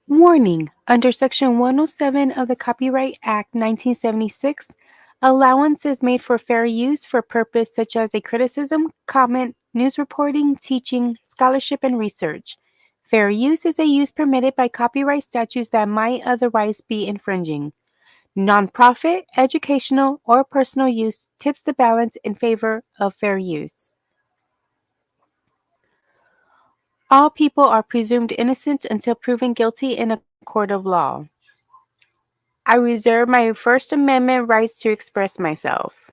Warning: Under Section 107 of the Copyright Act 1976, allowance is made for fair use for purpose such as a criticism, comment, news reporting, teaching, scholarship, and research. Fair use is a use permitted by copyright statutes that might otherwise be infringing. Nonprofit, educational, or personal use tips the balance in favor of fair use. All people are presumed innocent until proven guilty in a court of law. I reserve my First Amendment rights to express myself.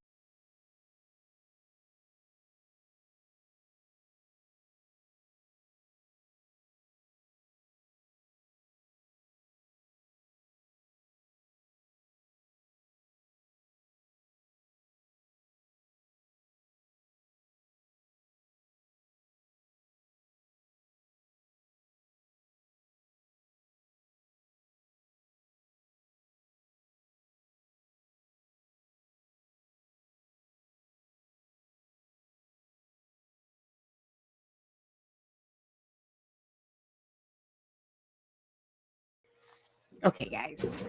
Okay, guys.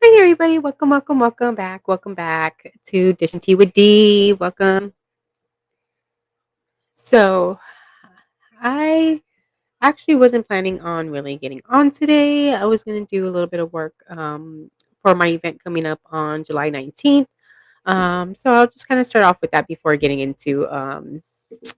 Hi, everybody. Welcome back. Welcome back to Dish and Tea with D. Welcome. So, I actually wasn't planning on really getting on today. I was going to do a little bit of work for my event coming up on July 19th. So, I'll just kind of start off with that before getting into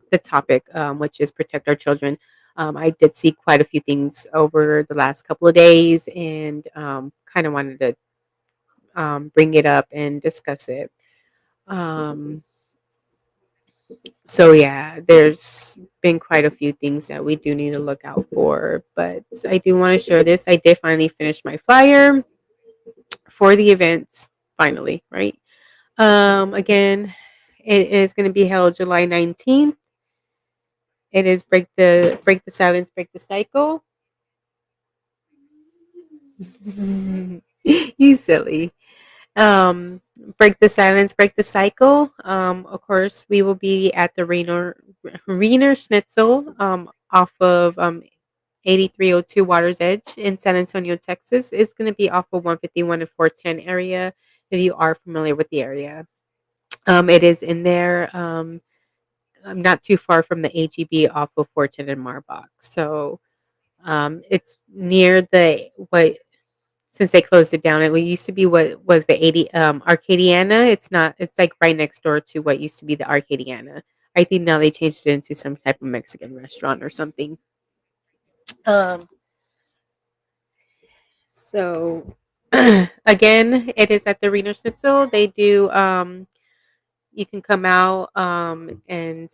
the topic, which is protect our children. I did see quite a few things over the last couple of days and kind of wanted to bring it up and discuss it. Um, so yeah, there's been quite a few things that we do need to look out for, but I do want to share this. I did finally finish my flyer for the events. Finally, right? Again, it is going to be held July 19th. It is break the silence, break the cycle. You silly. Um, break the silence, break the cycle. Of course, we will be at the Rainer Schnitzel off of 8302 Waters Edge in San Antonio, Texas. It's going to be off of 151 and 410 area if you are familiar with the area. It is in there. Not too far from the AGB off of 410 and Marbach. So it's near the what since they closed it down. It used to be what was the 80 Arcadiana. It's not. It's like right next door to what used to be the Arcadiana. I think now they changed it into some type of Mexican restaurant or something. Um, so again, it is at the Wiener Schnitzel. They do. You can come out and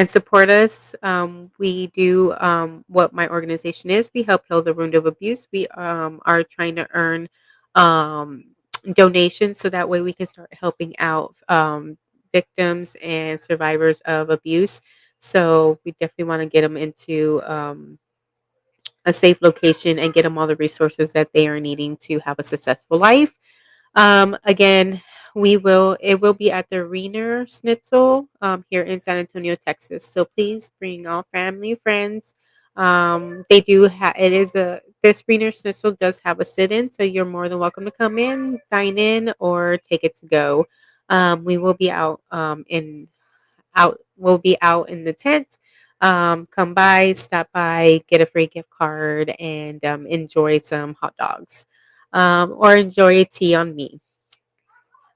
support us. We do what my organization is. We help heal the wound of abuse. We are trying to earn um, donations so that way we can start helping out victims and survivors of abuse. So we definitely want to get them into a safe location and get them all the resources that they are needing to have a successful life. Again, it will be at the Reiner Schnitzel here in San Antonio, Texas. So please bring all family, friends. They do have it is a this Reiner Schnitzel does have a sit-in, so you're more than welcome to come in, dine in, or take it to go. We will be out we'll be out in the tent. Come by, stop by, get a free gift card, and enjoy some hot dogs. Or enjoy a tea on me.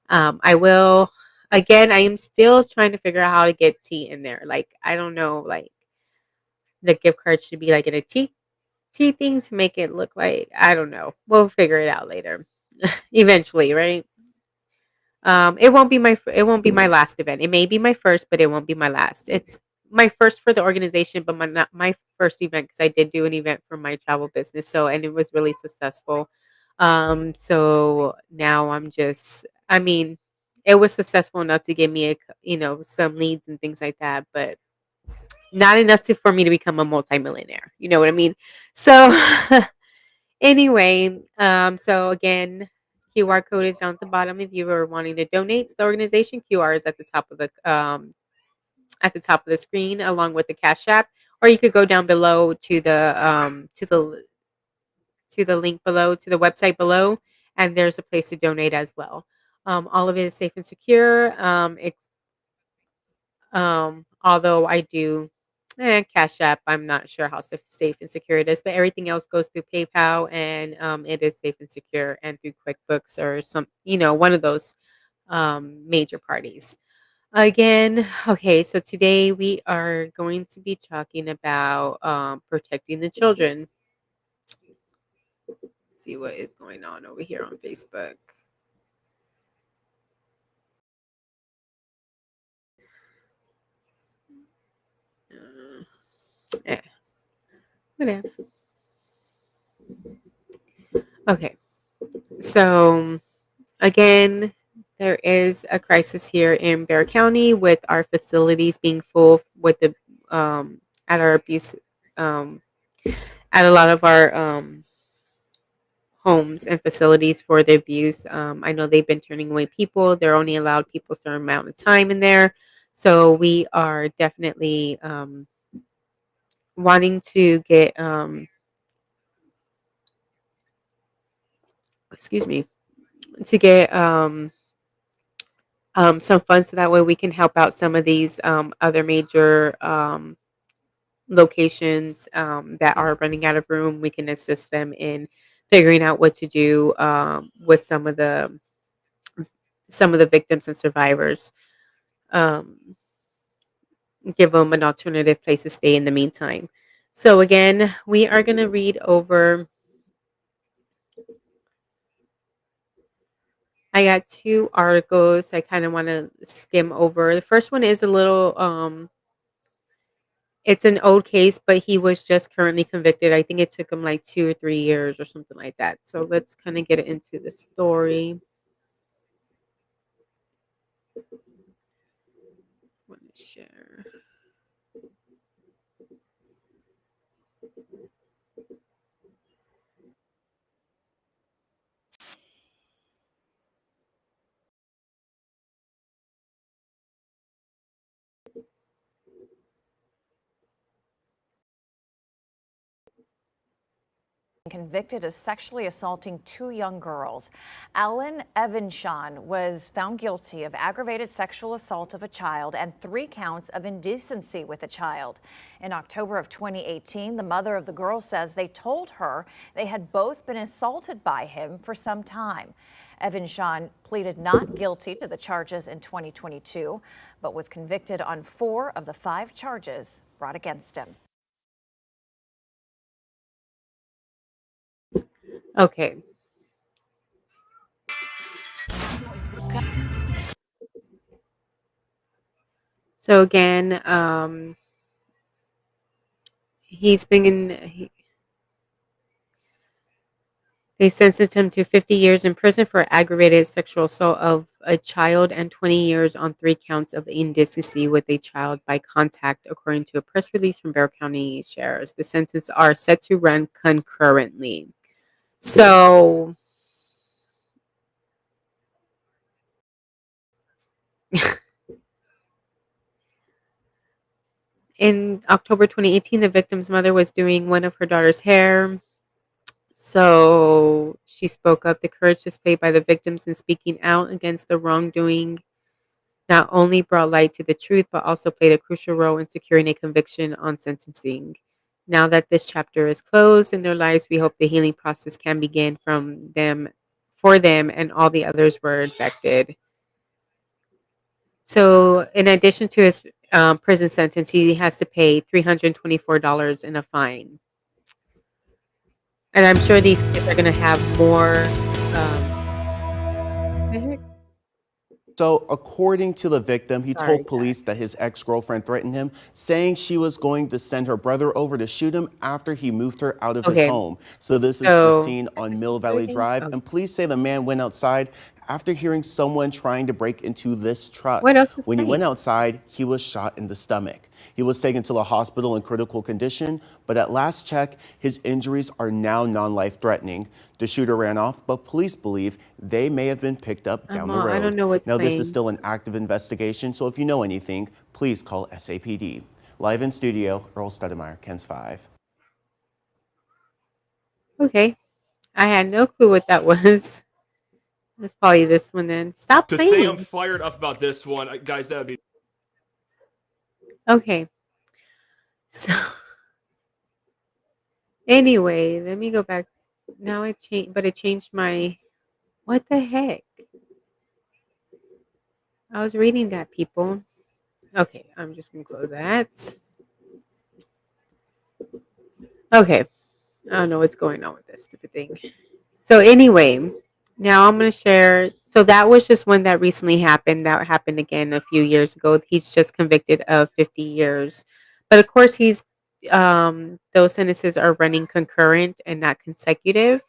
I will again, I am still trying to figure out how to get tea in there. Like I don't know, like the gift card should be like in a tea thing to make it look like I don't know. We'll figure it out later. Eventually, right? It won't be my last event. It may be my first, but it won't be my last. It's my first for the organization, but not my first event because I did do an event for my travel business. So and it was really successful. So now I'm just I mean, it was successful enough to give me some leads and things like that, but not enough for me to become a multimillionaire. You know what I mean? So anyway, so again, QR code is down at the bottom if you are wanting to donate to the organization. QR is at the top of at the top of the screen along with the Cash App, or you could go down below to the link below to the website below, and there's a place to donate as well. All of it is safe and secure. Although I do Cash App, I'm not sure how safe and secure it is, but everything else goes through PayPal, and it is safe and secure, and through QuickBooks or one of those major parties. Again, okay, so today we are going to be talking about protecting the children. Let's see what is going on over here on Facebook. Yeah, whatever. Okay, so again, there is a crisis here in Bexar County with our facilities being full with the at our abuse um, at a lot of our homes and facilities for the abuse. I know they've been turning away people. They're only allowed people a certain amount of time in there. So we are definitely wanting to get excuse me, to get some funds so that way we can help out some of these other major locations that are running out of room. We can assist them in figuring out what to do with some of the victims and survivors. Um, give them an alternative place to stay in the meantime. So again, we are going to read over. I got two articles I kind of want to skim over. The first one is a little it's an old case, but he was just currently convicted. I think it took him like 2 or 3 years or something like that. So let's kind of get into the story. Want to share. Convicted of sexually assaulting two young girls. Alan Evanshawn was found guilty of aggravated sexual assault of a child and 3 counts of indecency with a child. In October of 2018, the mother of the girl says they told her they had both been assaulted by him for some time. Evanshawn pleaded not guilty to the charges in 2022, but was convicted on 4 of the 5 charges brought against him. Okay. So again, he's been they sentenced him to 50 years in prison for aggravated sexual assault of a child and 20 years on 3 counts of indecency with a child by contact, according to a press release from Bexar County Sheriff's. The sentences are set to run concurrently. So in October 2018, the victim's mother was doing one of her daughter's hair. So she spoke up. The courage displayed by the victims in speaking out against the wrongdoing not only brought light to the truth, but also played a crucial role in securing a conviction on sentencing. Now that this chapter is closed in their lives, we hope the healing process can begin for them, and all the others were infected. So, in addition to his prison sentence, he has to pay $324 in a fine. And I'm sure these kids are going to have more. So, according to the victim, he Sorry, told police that his ex-girlfriend threatened him, saying she was going to send her brother over to shoot him after he moved her out of his okay. home. So this is the So, scene on this Mill was Valley everything. Drive, Oh, and police say the man went outside after hearing someone trying to break into this truck. What else is When he went playing? outside, he was shot in the stomach. He was taken to the hospital in critical condition, but at last check, his injuries are now non-life threatening. The shooter ran off, but police believe they may have been picked up down the I don't road. know what's Now, this is playing. still an active investigation, so if you know anything, please call SAPD. Live in studio, Earl Studemeyer, KENS 5. Okay. I had no clue what that was. It's probably this one then. Stop To say I'm playing. fired up about this one, guys, that would be. Okay. So anyway, let me go back. Now I changed, but it changed my. What the heck? I was reading that, people. Okay, I'm just gonna close that. Okay, I don't know what's going on with this stupid thing. So anyway, now I'm gonna share. So that was just one that recently happened. That happened again a few years ago. He's just convicted of 50 years, but of course those sentences are running concurrent and not consecutive.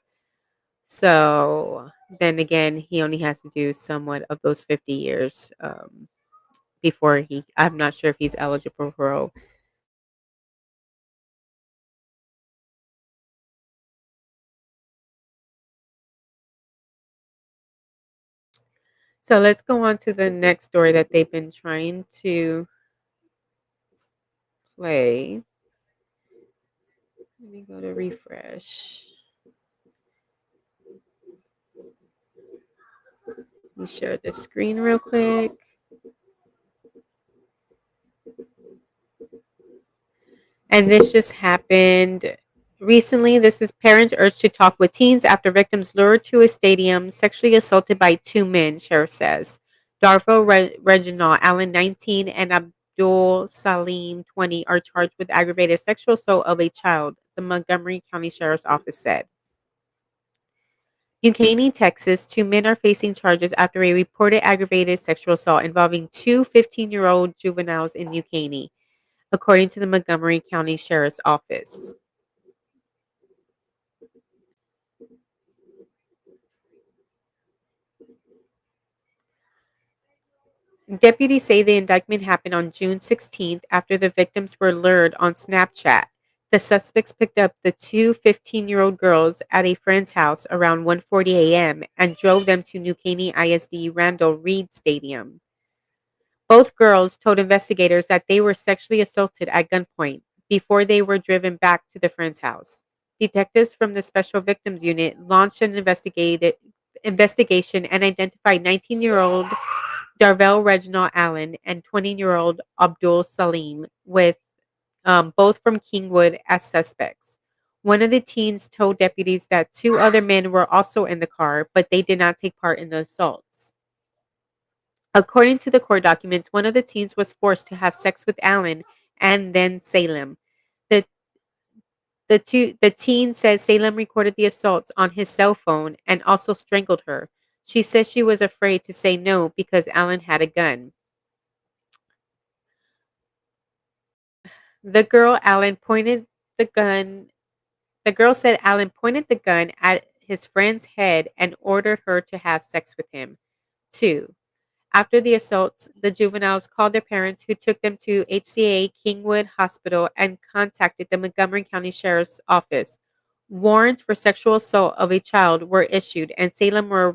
So then again, he only has to do somewhat of those 50 years before I'm not sure if he's eligible for parole. So let's go on to the next story that they've been trying to play. Let me go to refresh. Let me share the screen real quick. And this just happened recently. This is parents urged to talk with teens after victims lured to a stadium, sexually assaulted by two men, sheriff says. Darvo Reginald Allen, 19, and Abdul Salim, 20, are charged with aggravated sexual assault of a child, the Montgomery County Sheriff's Office said. New Caney, Texas, two men are facing charges after a reported aggravated sexual assault involving two 15-year-old juveniles in New Caney, according to the Montgomery County Sheriff's Office. Deputies say the indictment happened on June 16th after the victims were lured on Snapchat. The suspects picked up the two 15-year-old girls at a friend's house around 1:40 a.m. and drove them to New Caney ISD Randall Reed Stadium. Both girls told investigators that they were sexually assaulted at gunpoint before they were driven back to the friend's house. Detectives from the Special Victims Unit launched an investigation and identified 19-year-old Darvell Reginald Allen and 20-year-old Abdul Salim, with both from Kingwood, as suspects. One of the teens told deputies that two other men were also in the car, but they did not take part in the assaults. According to the court documents, one of the teens was forced to have sex with Allen and then Salem. The the teen says Salem recorded the assaults on his cell phone and also strangled her. She says she was afraid to say no because Allen had a gun. The girl Allen pointed the gun The girl said Allen pointed the gun at his friend's head and ordered her to have sex with him. 2. After the assaults, the juveniles called their parents, who took them to HCA Kingwood Hospital and contacted the Montgomery County Sheriff's Office. Warrants for sexual assault of a child were issued, and Salem was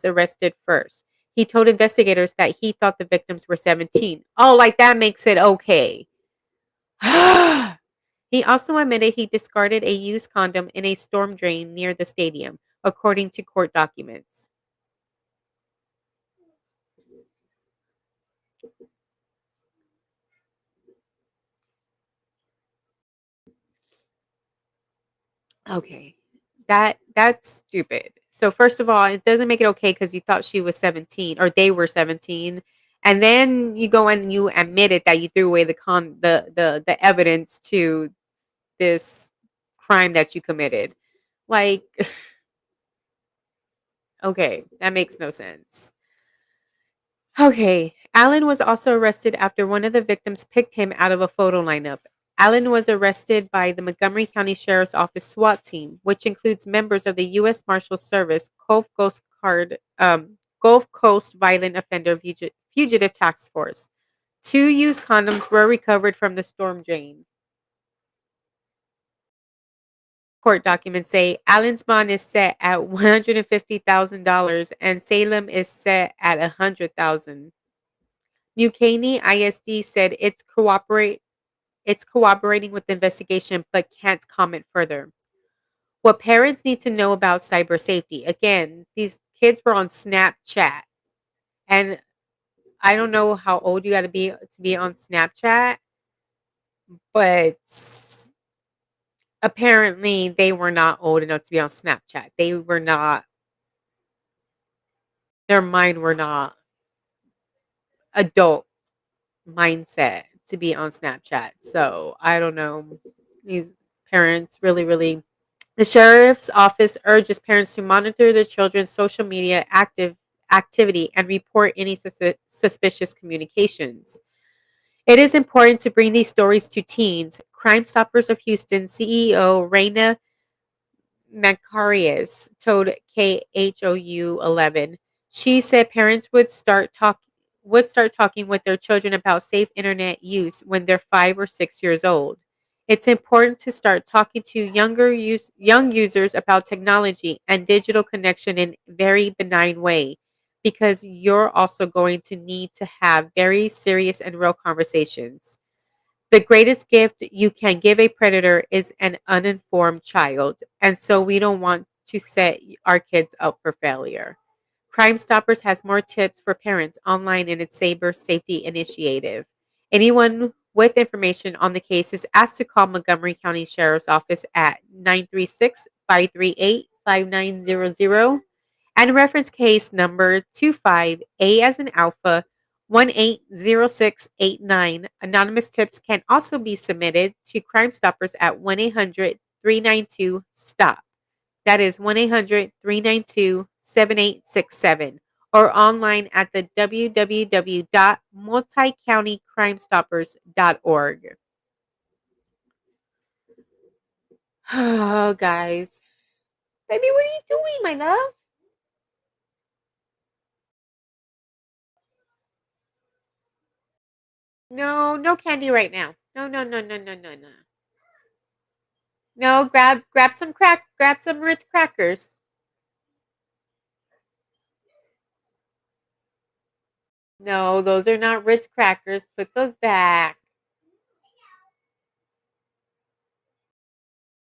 arrested first. He told investigators that he thought the victims were 17. Oh, like that makes it okay. He also admitted he discarded a used condom in a storm drain near the stadium, according to court documents. Okay. That's stupid. So first of all, it doesn't make it okay because you thought she was 17 or they were 17. And then you go and you admitted that you threw away the evidence to this crime that you committed. Like, okay, that makes no sense. Okay, Allen was also arrested after one of the victims picked him out of a photo lineup. Allen was arrested by the Montgomery County Sheriff's Office SWAT team, which includes members of the U.S. Marshals Service Gulf Coast Violent Offender Fugitive Task Force. 2 used condoms were recovered from the storm drain. Court documents say Allen's bond is set at $150,000 and Salem is set at $100,000. New Caney ISD said it's cooperating with the investigation but can't comment further. What parents need to know about cyber safety. Again, these kids were on Snapchat. And I don't know how old you got to be on Snapchat, but apparently they were not old enough to be on Snapchat. They were not, their mind were not adult mindset to be on Snapchat. So I don't know. These parents really. The sheriff's office urges parents to monitor their children's social media activity and report any suspicious communications. It is important to bring these stories to teens. Crime Stoppers of Houston CEO Raina Macarius told KHOU 11. She said parents would start talking with their children about safe internet use when they're 5 or 6 years old. It's important to start talking to young users about technology and digital connection in a very benign way because you're also going to need to have very serious and real conversations. The greatest gift you can give a predator is an uninformed child, and so we don't want to set our kids up for failure. Crime Stoppers has more tips for parents online in its Saber Safety Initiative. Anyone with information on the case is asked to call Montgomery County Sheriff's Office at 936-538-5900 and reference case number 25A as in Alpha 180689. Anonymous tips can also be submitted to Crime Stoppers at 1-800-392-STOP. That is 1-800-392-7867 or online at the www.multicountycrimestoppers.org. Oh, guys. Baby, what are you doing, my love? No, no candy right now. No. No, grab some Ritz crackers. No, those are not Ritz crackers. Put those back.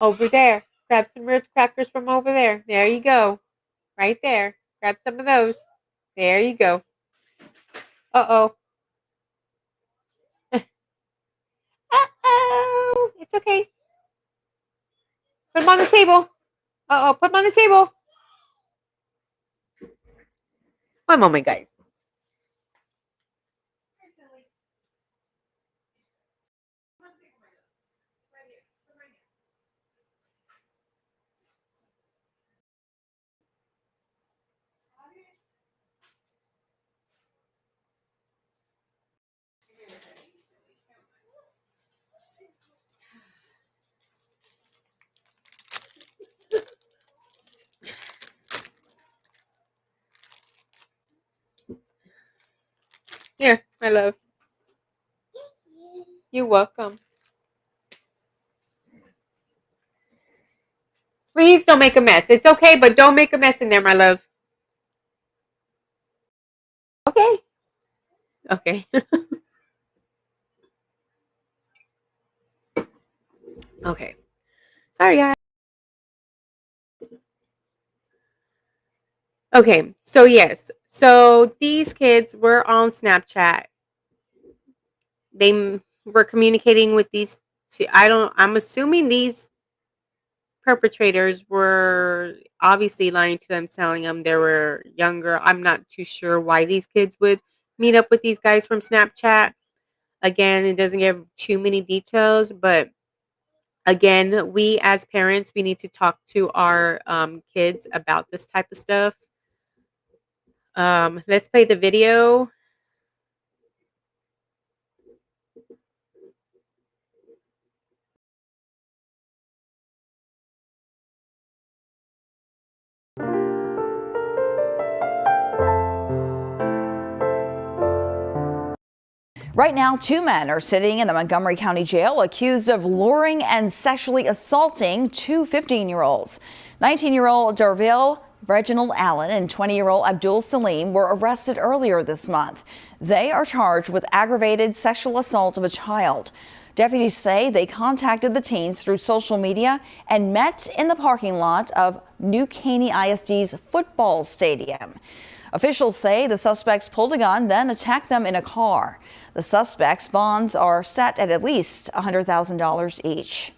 Over there. Grab some Ritz crackers from over there. There you go. Right there. Grab some of those. There you go. Uh-oh. Uh-oh. It's okay. Put them on the table. Uh-oh. Put them on the table. One moment, guys. Here, my love. You're welcome. Please don't make a mess. It's okay, but don't make a mess in there, my love. Okay. Okay. Okay. Sorry, guys. Okay. So, yes. So, these kids were on Snapchat. They were communicating with these two. I'm assuming these perpetrators were obviously lying to them, telling them they were younger. I'm not too sure why these kids would meet up with these guys from Snapchat. Again, it doesn't give too many details, but again, we as parents, we need to talk to our kids about this type of stuff. Let's play the video. Right now, 2 men are sitting in the Montgomery County Jail accused of luring and sexually assaulting 2 15-year-olds. 19-year-old Darville Reginald Allen and 20-year-old Abdul Salim were arrested earlier this month. They are charged with aggravated sexual assault of a child. Deputies say they contacted the teens through social media and met in the parking lot of New Caney ISD's football stadium. Officials say the suspects pulled a gun, then attacked them in a car. The suspects' bonds are set at least $100,000 each.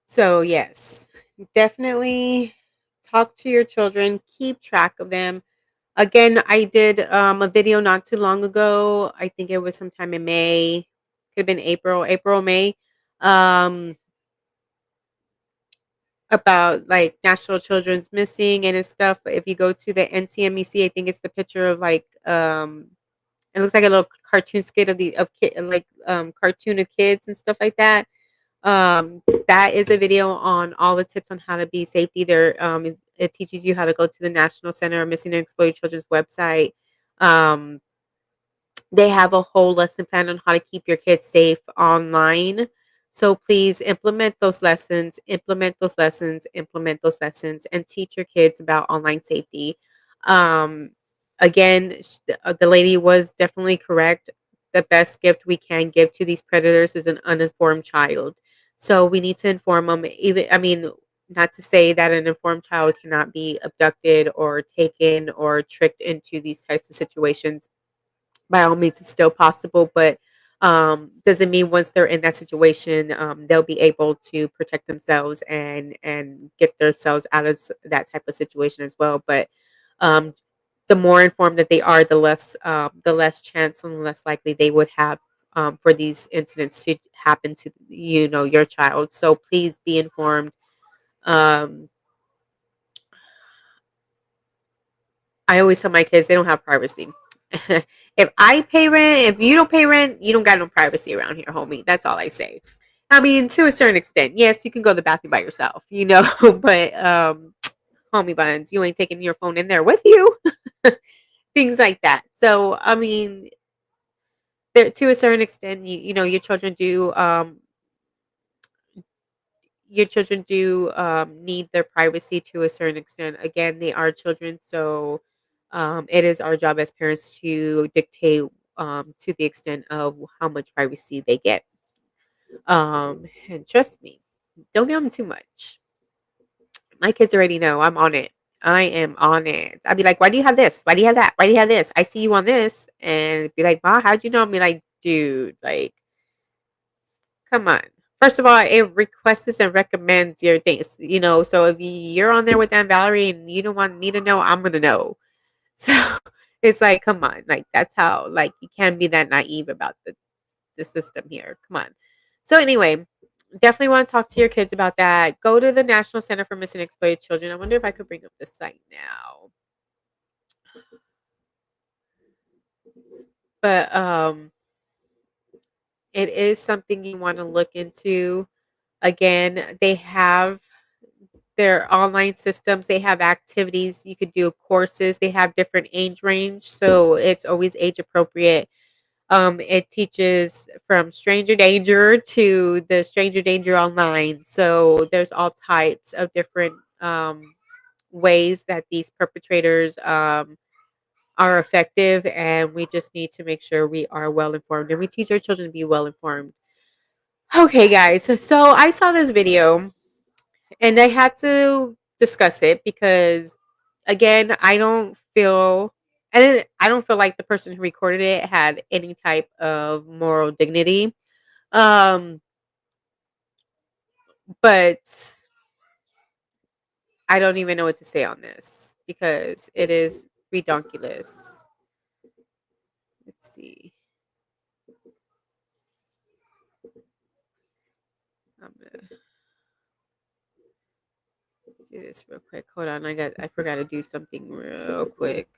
So, yes, definitely talk to your children, keep track of them. Again, I did a video not too long ago. I think it was sometime in May, could have been April, May, um, about like National Children's Missing and stuff. If you go to the NCMEC, I think it's the picture of like it looks like a little cartoon skit of the of kid like cartoon of kids and stuff like that. That is a video on all the tips on how to be safety there. It teaches you how to go to the National Center of Missing and Exploited Children's website. Um, they have a whole lesson plan on how to keep your kids safe online. So please implement those lessons, and teach your kids about online safety. Um, again, the lady was definitely correct. The best gift we can give to these predators is an uninformed child. So we need to inform them. Even, I mean, not to say that an informed child cannot be abducted or taken or tricked into these types of situations. By all means, it's still possible, but doesn't mean once they're in that situation, they'll be able to protect themselves and get themselves out of that type of situation as well. But um, the more informed that they are, the less chance and the less likely they would have for these incidents to happen to your child. So please be informed. Um, I always tell my kids they don't have privacy. If I pay rent, if you don't pay rent, you don't got no privacy around here, homie. That's all I say. I mean, to a certain extent, yes, you can go to the bathroom by yourself, but homie buns, you ain't taking your phone in there with you. Things like that. So, I mean, there to a certain extent, your children do need their privacy to a certain extent. Again, they are children, so it is our job as parents to dictate to the extent of how much privacy they get. And trust me, don't give them too much. My kids already know I'm on it. I am on it. I'd be like, why do you have this? Why do you have that? Why do you have this? I see you on this. And be like, Ma, how'd you know? I'd be like, dude, like, come on. First of all, it requests and recommends your things, So if you're on there with Aunt Valerie and you don't want me to know, I'm gonna know. So it's like, come on, like that's how like you can't be that naive about the system here. Come on. So anyway, definitely want to talk to your kids about that. Go to the National Center for Missing and Exploited Children. I wonder if I could bring up the site now. But it is something you want to look into. Again, they have their online systems, they have activities you could do, courses, they have different age range, so it's always age appropriate. It teaches from stranger danger to the stranger danger online, so there's all types of different ways that these perpetrators are effective, and we just need to make sure we are well informed and we teach our children to be well informed. Okay, guys, so I saw this video and I had to discuss it because, again, I don't feel like the person who recorded it had any type of moral dignity. Um, but I don't even know what to say on this because it is redonkulous. Let's see. I'm gonna do this real quick. Hold on, I forgot to do something real quick.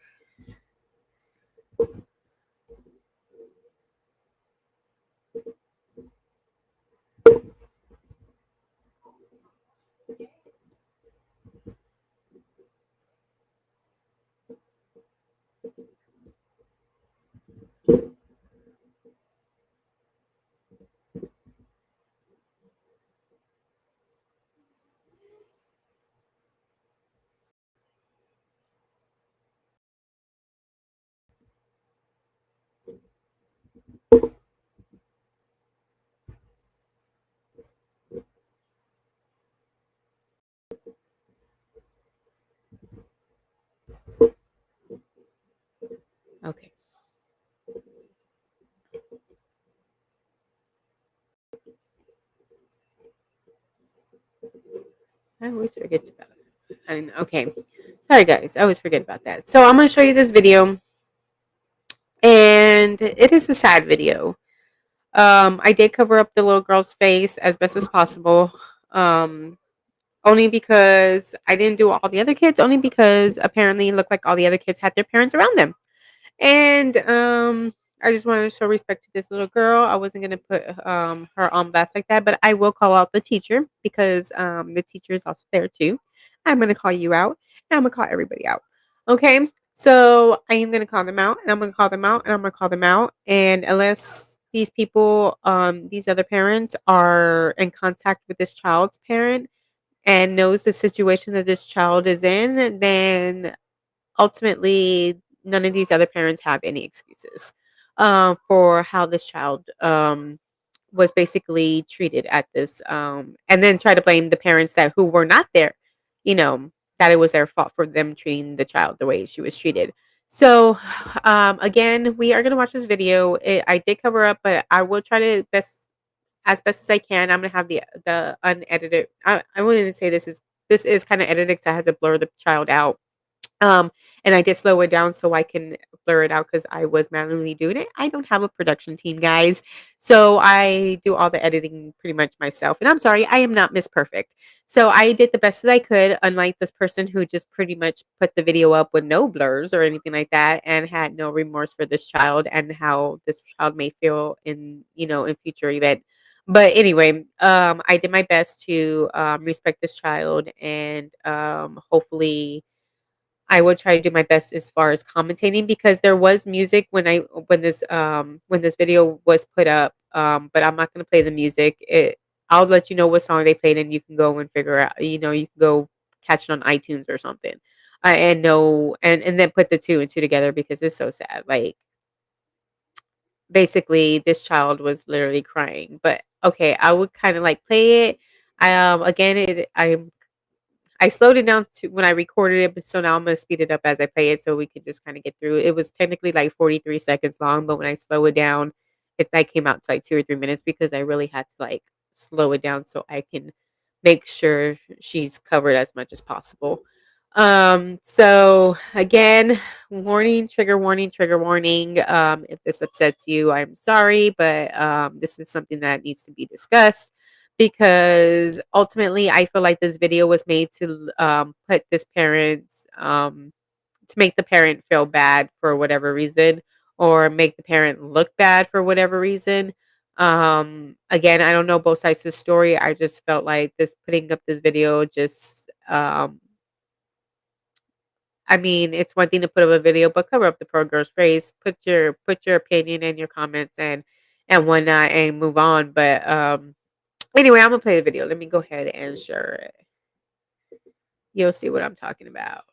Okay. I always forget about it. Okay. Sorry, guys. I always forget about that. So I'm going to show you this video, and it is a sad video. I did cover up the little girl's face as best as possible. Um, only because I didn't do all the other kids, only because apparently it looked like all the other kids had their parents around them. And I just wanted to show respect to this little girl. I wasn't gonna put her on blast like that, but I will call out the teacher because the teacher is also there too. I'm gonna call you out, and I'm gonna call everybody out. Okay, so I am gonna call them out, and I'm gonna call them out, and I'm gonna call them out, and unless these people, these other parents, are in contact with this child's parent and knows the situation that this child is in, then ultimately none of these other parents have any excuses for how this child was basically treated at this and then try to blame the parents that who were not there, you know, that it was their fault for them treating the child the way she was treated. So again, we are going to watch this video. I did cover up, but I will try to best as I can. I'm gonna have the unedited. I wouldn't even say this is kind of edited because I had to blur the child out. Um, and I did slow it down so I can blur it out because I was manually doing it. I don't have a production team, guys, so I do all the editing pretty much myself. And I'm sorry, I am not Miss Perfect. So I did the best that I could, unlike this person who just pretty much put the video up with no blurs or anything like that, and had no remorse for this child and how this child may feel in in future event. But anyway, I did my best to respect this child, and hopefully I will try to do my best as far as commentating because there was music when this video was put up. But I'm not gonna play the music. I'll let you know what song they played, and you can go and figure out. You can go catch it on iTunes or something, and know and then put the two and two together because it's so sad. Like basically, this child was literally crying. But okay, I would kind of like play it. Again, I slowed it down to when I recorded it, but so now I'm gonna speed it up as I play it so we could just kind of get through it. It was technically like 43 seconds long, but when I slow it down, it like came out to like 2 or 3 minutes because I really had to like slow it down so I can make sure she's covered as much as possible. So again, warning, trigger warning, trigger warning. If this upsets you, I'm sorry, but this is something that needs to be discussed because ultimately I feel like this video was made to put this parents to make the parent feel bad for whatever reason or make the parent look bad for whatever reason. Again, I don't know both sides of the story. I just felt like this putting up this video just I mean, it's one thing to put up a video, but cover up the poor girl's face. Put your opinion and your comments and whatnot and move on. But anyway, I'm gonna play the video. Let me go ahead and share it. You'll see what I'm talking about.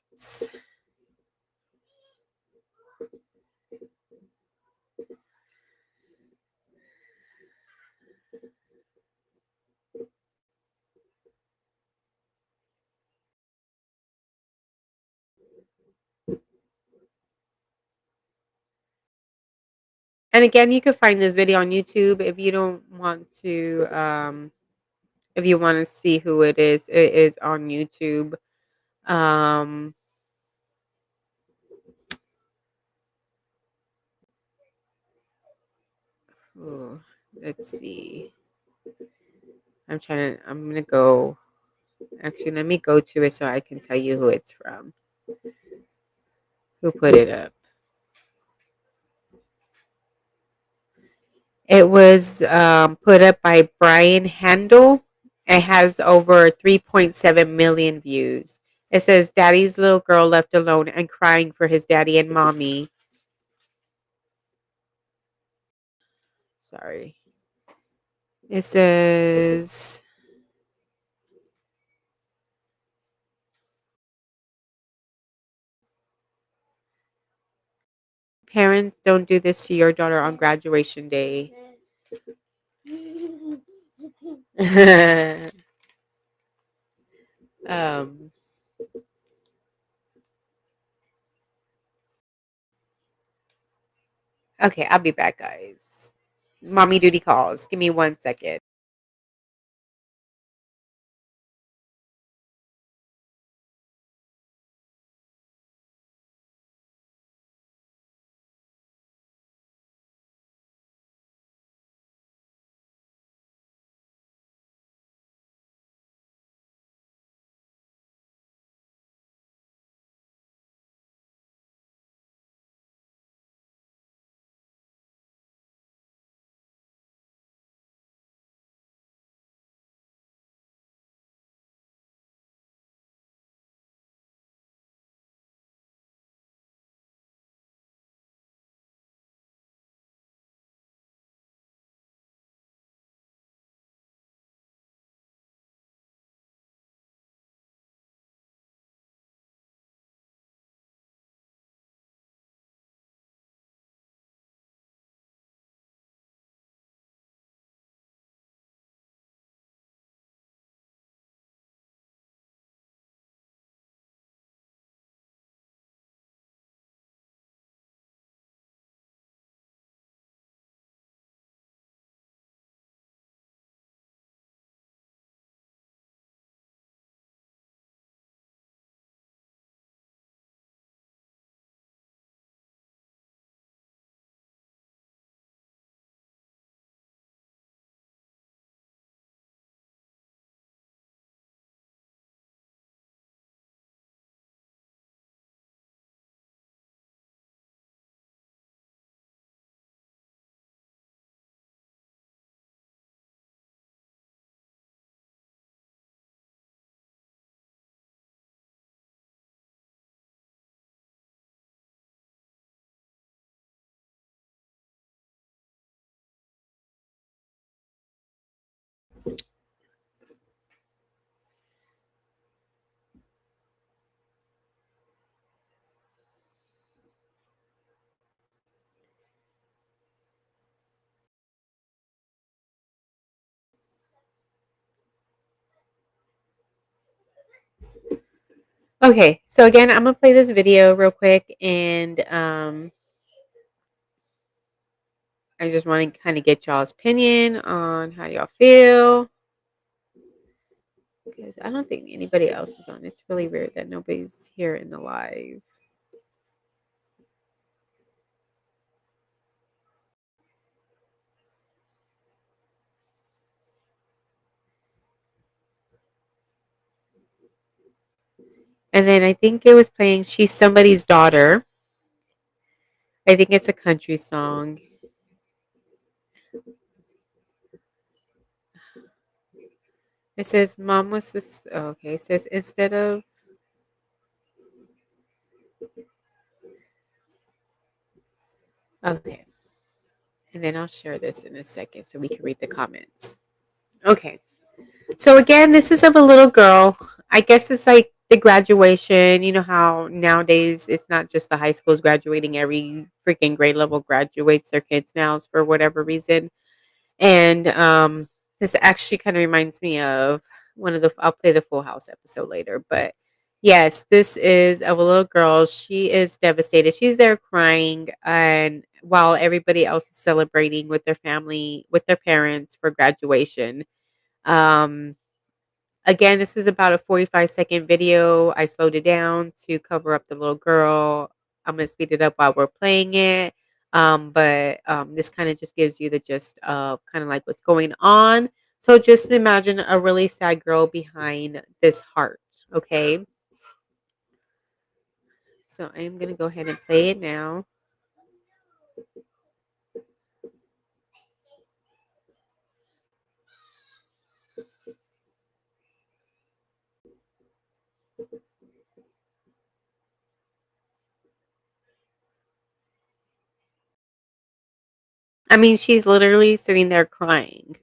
And again, you can find this video on YouTube if you don't want to. If you want to see who it is on YouTube. Um, ooh, let's see. I'm gonna go. Actually, let me go to it so I can tell you who it's from. Who put it up? It was put up by Brian Handel. It has over 3.7 million views. It says, "Daddy's little girl left alone and crying for his daddy and mommy." Sorry. It says, "Parents, don't do this to your daughter on graduation day." um, Okay, I'll be back, guys. Mommy duty calls. Give me 1 second. Okay, so again, I'm gonna play this video real quick, and I just want to kind of get y'all's opinion on how y'all feel because I don't think anybody else is on. It's really weird that nobody's here in the live. And then I think it was playing She's Somebody's Daughter. I think it's a country song. It says, Mom was this. Oh, okay. It says, instead of. Okay. And then I'll share this in a second so we can read the comments. Okay. So again, this is of a little girl. I guess it's like the graduation. You know how nowadays it's not just the high schools graduating, every freaking grade level graduates their kids now for whatever reason. And this actually kind of reminds me of one of the I'll play the Full House episode later, but yes, this is of a little girl. She is devastated. She's there crying and while everybody else is celebrating with their family, with their parents for graduation. Um Again, this is about a 45-second video. I slowed it down to cover up the little girl. I'm going to speed it up while we're playing it. But this kind of just gives you the gist of kind of like what's going on. So just imagine a really sad girl behind this heart. Okay. So I am going to go ahead and play it now. I mean, she's literally sitting there crying.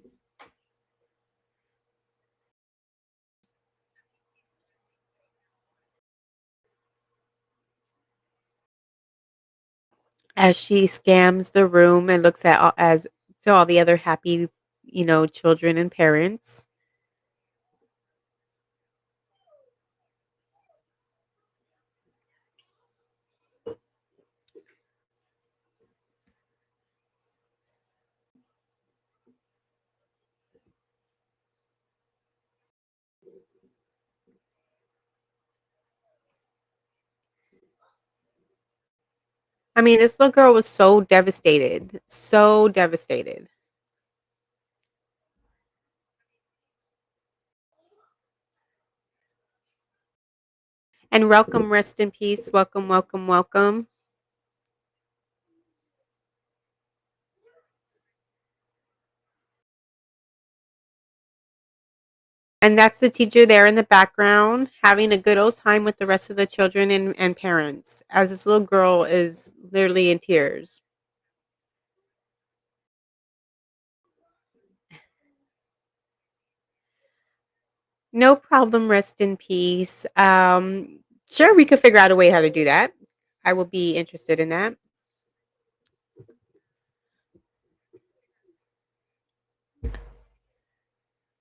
As she scams the room and looks at as to all the other happy, children and parents. I mean, this little girl was so devastated, so devastated. And welcome, rest in peace. Welcome, welcome, welcome. And that's the teacher there in the background having a good old time with the rest of the children and parents as this little girl is literally in tears. No problem, rest in peace. Sure, we could figure out a way how to do that. I will be interested in that.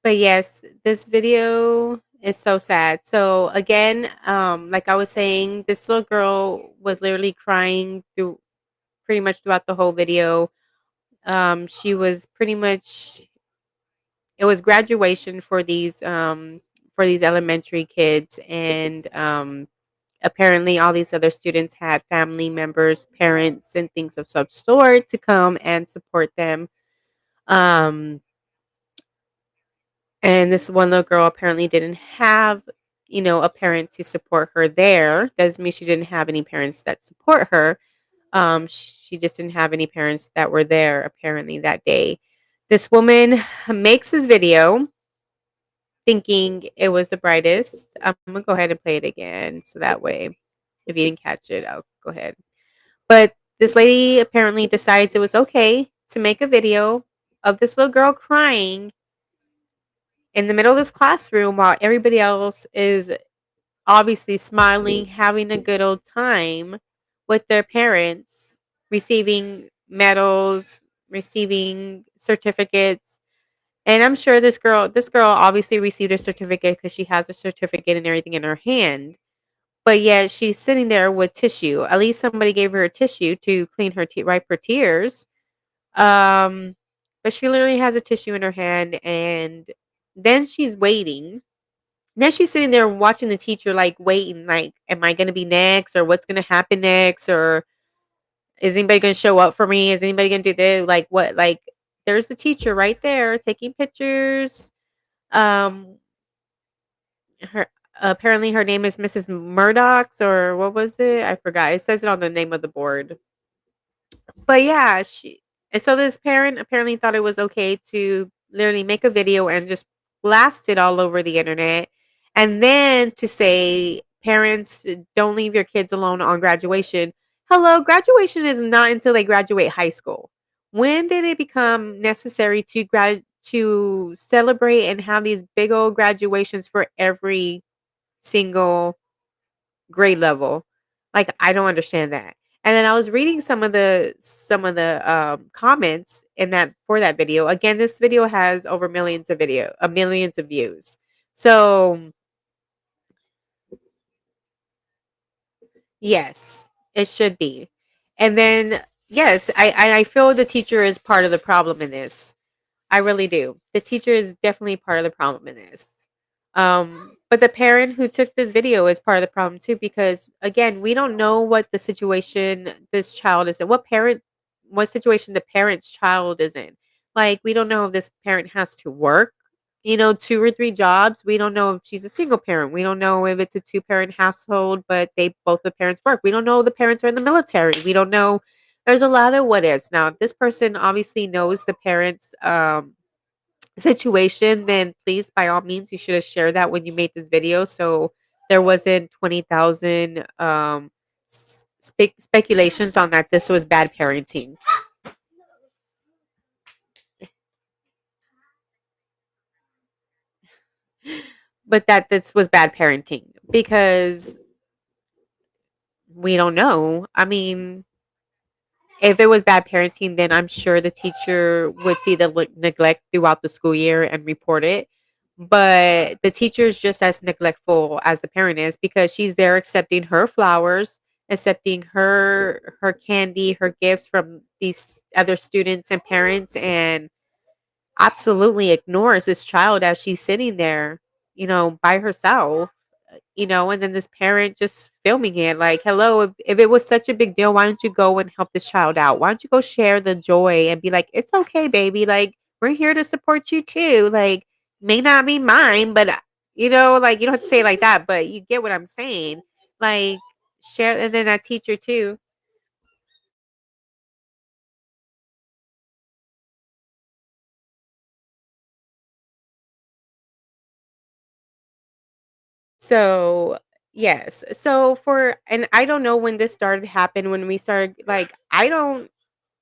But yes, this video is so sad. So again, like I was saying, this little girl was literally crying through pretty much throughout the whole video. She was pretty much it was graduation for these elementary kids and apparently all these other students had family members, parents and things of some sort to come and support them. Um And this one little girl apparently didn't have, a parent to support her there. Doesn't mean she didn't have any parents that support her. She just didn't have any parents that were there apparently that day. This woman makes this video thinking it was the brightest. I'm gonna go ahead and play it again so that way, if you didn't catch it, I'll go ahead. But this lady apparently decides it was okay to make a video of this little girl crying in the middle of this classroom while everybody else is obviously smiling, having a good old time with their parents, receiving medals, receiving certificates. And I'm sure this girl obviously received a certificate because she has a certificate and everything in her hand. But yet she's sitting there with tissue. At least somebody gave her a tissue to clean her wipe her tears. Um, but she literally has a tissue in her hand, and then she's waiting. Then she's sitting there watching the teacher, like waiting, like, am I gonna be next, or what's gonna happen next, or is anybody gonna show up for me? Is anybody gonna do this? Like what? Like there's the teacher right there taking pictures. Um, her apparently her name is Mrs. Murdoch's, or what was it? I forgot. It says it on the name of the board. But yeah, she and so this parent apparently thought it was okay to literally make a video and just blast it all over the internet. And then to say, parents, don't leave your kids alone on graduation. Hello, graduation is not until they graduate high school. When did it become necessary to celebrate and have these big old graduations for every single grade level? Like, I don't understand that. And then I was reading some of the comments in that for that video. Again, this video has over millions of views. So, yes, it should be. And then yes, I feel the teacher is part of the problem in this. I really do. The teacher is definitely part of the problem in this. But the parent who took this video is part of the problem too, because again, we don't know what the situation this child is in, what situation the parent's child is in. Like, we don't know if this parent has to work, two or three jobs. We don't know if she's a single parent. We don't know if it's a two-parent household, but both the parents work. We don't know if the parents are in the military. We don't know. There's a lot of what ifs. Now, if this person obviously knows the parents' situation, then please, by all means, you should have shared that when you made this video, so there wasn't 20,000 speculations on that this was bad parenting. But that this was bad parenting because we don't know. I mean, if it was bad parenting, then I'm sure the teacher would see the neglect throughout the school year and report it. But the teacher is just as neglectful as the parent is because she's there accepting her flowers, accepting her candy, her gifts from these other students and parents, and absolutely ignores this child as she's sitting there, by herself. and then this parent just filming it like, hello, if it was such a big deal, why don't you go and help this child out? Why don't you go share the joy and be like, it's okay, baby. Like, we're here to support you too. Like, may not be mine, but like you don't have to say it like that, but you get what I'm saying. Like, share, and then that teacher too. So, yes. So and I don't know when this started happen when we started like I don't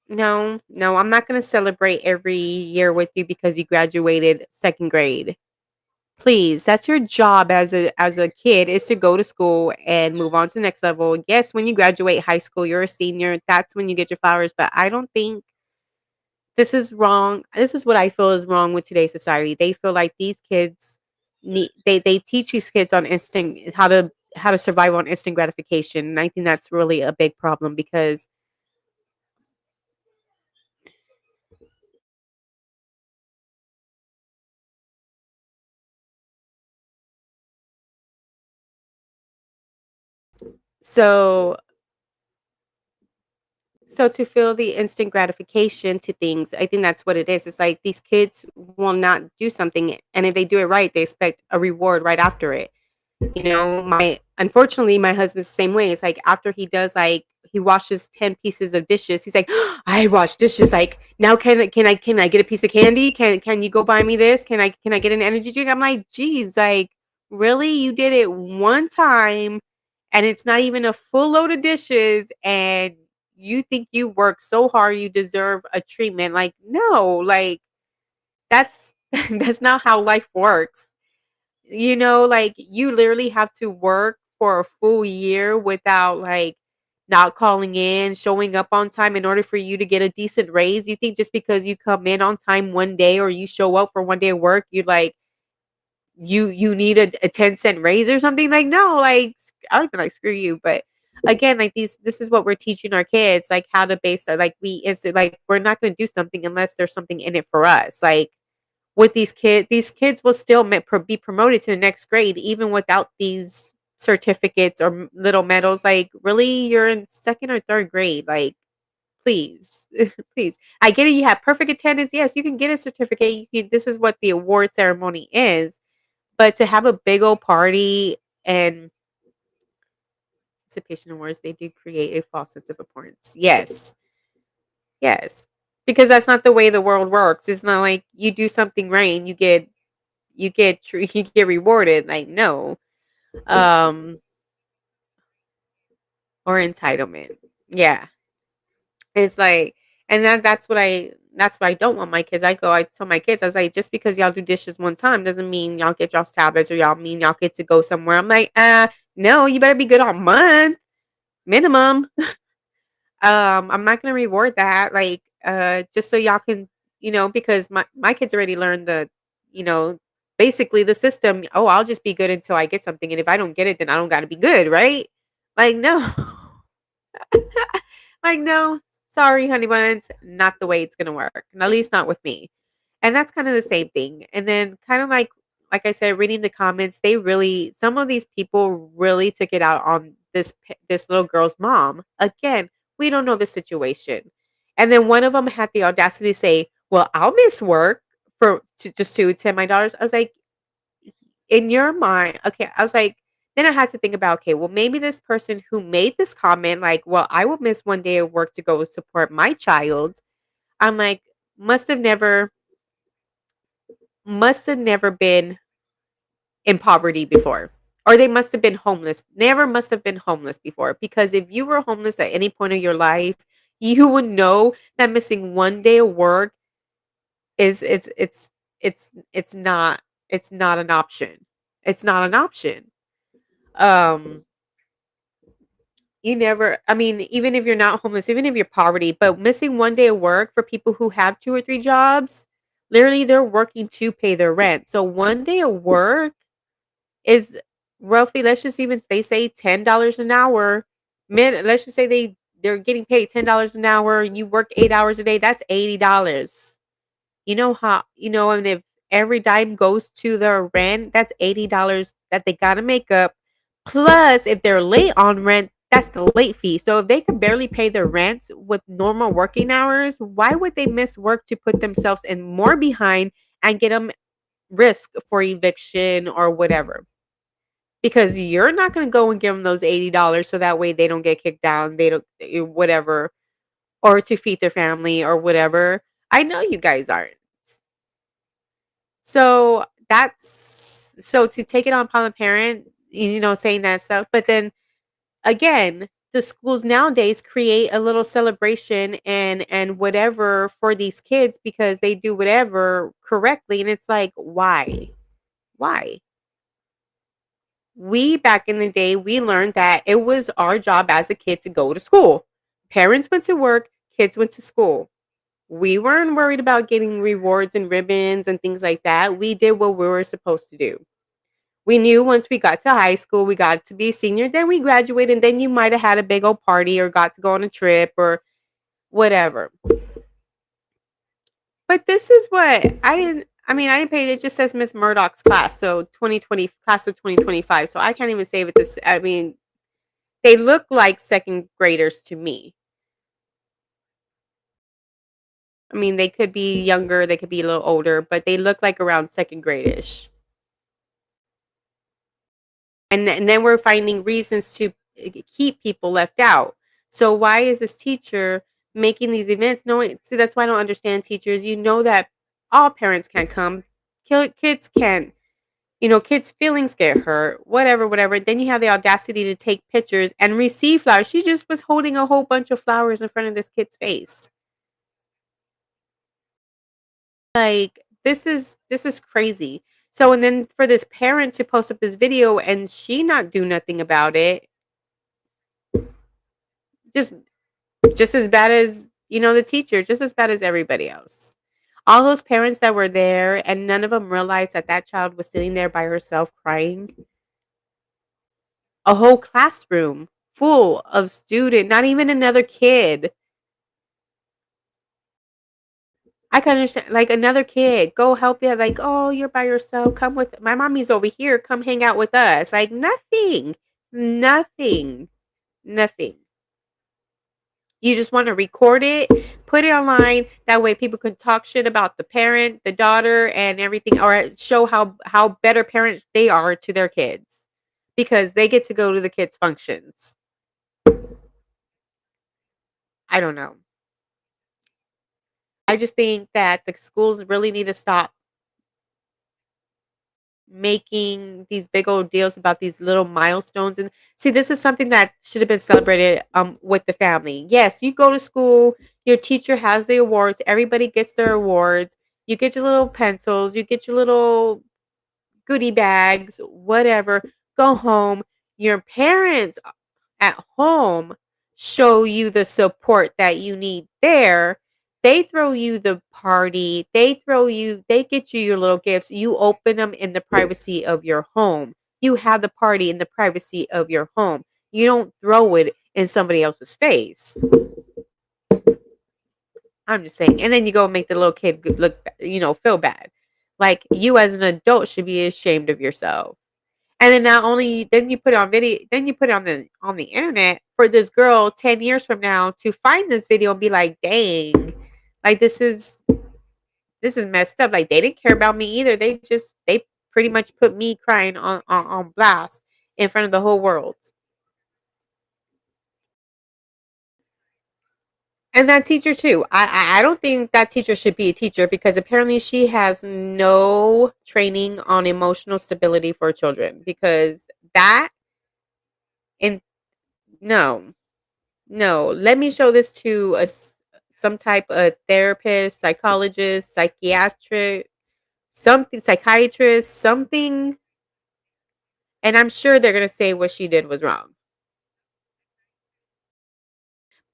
no, no, I'm not going to celebrate every year with you because you graduated 2nd grade. Please, that's your job as a kid is to go to school and move on to the next level. Yes, when you graduate high school, you're a senior. That's when you get your flowers, but I don't think this is wrong. This is what I feel is wrong with today's society. They feel like these kids they teach these kids on instant how to survive on instant gratification. And I think that's really a big problem because so So to feel the instant gratification to things, I think that's what it is. It's like these kids will not do something, and if they do it right, they expect a reward right after it. My unfortunately, my husband's the same way. It's like after he does like he washes 10 pieces of dishes, he's like, I wash dishes. Like now, can I get a piece of candy? Can you go buy me this? Can I get an energy drink? I'm like, geez, like really, you did it one time, and it's not even a full load of dishes, and you think you work so hard, you deserve a treatment. Like no, like that's that's not how life works. Like you literally have to work for a full year without like not calling in, showing up on time in order for you to get a decent raise. You think just because you come in on time one day or you show up for one day of work, you like you need a 10-cent raise or something? Like no, like I would be like screw you. But again, like this is what we're teaching our kids, like how to base like like we're not going to do something unless there's something in it for us. Like with these kids will still be promoted to the next grade even without these certificates or little medals. Like really, you're in 2nd or 3rd grade. Like please, please. I get it. You have perfect attendance. Yes, you can get a certificate. This is what the award ceremony is. But to have a big old party and participation awards, they do create a false sense of importance. Yes, yes, because that's not the way the world works. It's not like you do something right and you get rewarded. Like no, um, or entitlement. Yeah, it's like, and that's what I don't want my kids. I tell my kids, I was like, just because y'all do dishes one time doesn't mean y'all get y'all's tablets or y'all get to go somewhere. I'm like, no, you better be good all month minimum. I'm not gonna reward that. Like, just so y'all can, because my kids already learned you know, basically the system. Oh, I'll just be good until I get something, and if I don't get it, then I don't got to be good, right? Like, no. Like, no, sorry, honey buns, not the way it's gonna work. And at least not with me. And that's kind of the same thing. And then kind of like I said, reading the comments, some of these people really took it out on this little girl's mom. Again, we don't know the situation. And then one of them had the audacity to say, "Well, I'll miss work just to attend my daughter's." I was like, in your mind, okay, I was like, then I had to think about, okay, well, maybe this person who made this comment, like, well, I will miss one day of work to go support my child. I'm like, must have never, must have never been in poverty before. Or they must have been homeless. Never must have been homeless before. Because if you were homeless at any point of your life, you would know that missing one day of work is it's not it's not an option. It's not an option. Um I mean, even if you're not homeless, even if you're poverty, but missing one day of work for people who have 2 or 3 jobs, literally they're working to pay their rent. So one day of work is roughly, let's just even they say $10 an hour. Let's just say they're getting paid $10 an hour. You work 8 hours a day, that's $80. And if every dime goes to their rent, that's $80 that they gotta make up Plus, if they're late on rent, that's the late fee. So if they can barely pay their rent with normal working hours, why would they miss work to put themselves in more behind and get them risk for eviction or whatever? Because you're not going to go and give them those $80 so that way they don't get kicked down, they don't whatever, or to feed their family or whatever. I know you guys aren't. So so to take it on upon the parent, saying that stuff, but then again, the schools nowadays create a little celebration and whatever for these kids because they do whatever correctly, and it's like, why? We back in the day, we learned that it was our job as a kid to go to school. Parents went to work, kids went to school. We weren't worried about getting rewards and ribbons and things like that. We did what we were supposed to do. We knew once we got to high school, we got to be a senior, then we graduated, and then you might have had a big old party or got to go on a trip or whatever. But this is what I didn't pay. It just says Miss Murdoch's class, so 2020 class of 2025. So I can't even say if it's they look like second graders to me. I mean, they could be younger, they could be a little older, but they look like around second grade-ish. And then we're finding reasons to keep people left out. So why is this teacher making these events knowing, see, that's why I don't understand teachers. You know that all parents can't come. Kids can, kids' feelings get hurt, whatever. Then you have the audacity to take pictures and receive flowers. She just was holding a whole bunch of flowers in front of this kid's face. Like, this is crazy. So, and then for this parent to post up this video and she not do nothing about it, just just as bad as, the teacher, just as bad as everybody else. All those parents that were there and none of them realized that that child was sitting there by herself crying. A whole classroom full of student, not even another kid. I can understand, like, another kid, go help them, like, "Oh, you're by yourself, come with my mommy's over here, come hang out with us." Like, nothing, nothing, nothing. You just wanna record it, put it online, that way people can talk shit about the parent, the daughter, and everything, or show how better parents they are to their kids, because they get to go to the kids' functions. I don't know. I just think that the schools really need to stop making these big old deals about these little milestones, and see, this is something that should have been celebrated with the family. Yes, you go to school, your teacher has the awards, everybody gets their awards, you get your little pencils, you get your little goodie bags, whatever, go home. Your parents at home show you the support that you need there. They throw you the party. They get you your little gifts. You open them in the privacy of your home. You have the party in the privacy of your home. You don't throw it in somebody else's face. I'm just saying. And then you go and make the little kid look, feel bad. Like, you as an adult should be ashamed of yourself. And then not only then you put it on video, then you put it on the internet for this girl 10 years from now to find this video and be like, "Dang. Like, this is messed up. Like, they didn't care about me either. They pretty much put me crying on blast in front of the whole world." And that teacher too. I don't think that teacher should be a teacher because apparently she has no training on emotional stability for children, because that in no. No, let me show this to some type of therapist, psychologist, psychiatric, something, psychiatrist, something, and I'm sure they're gonna say what she did was wrong.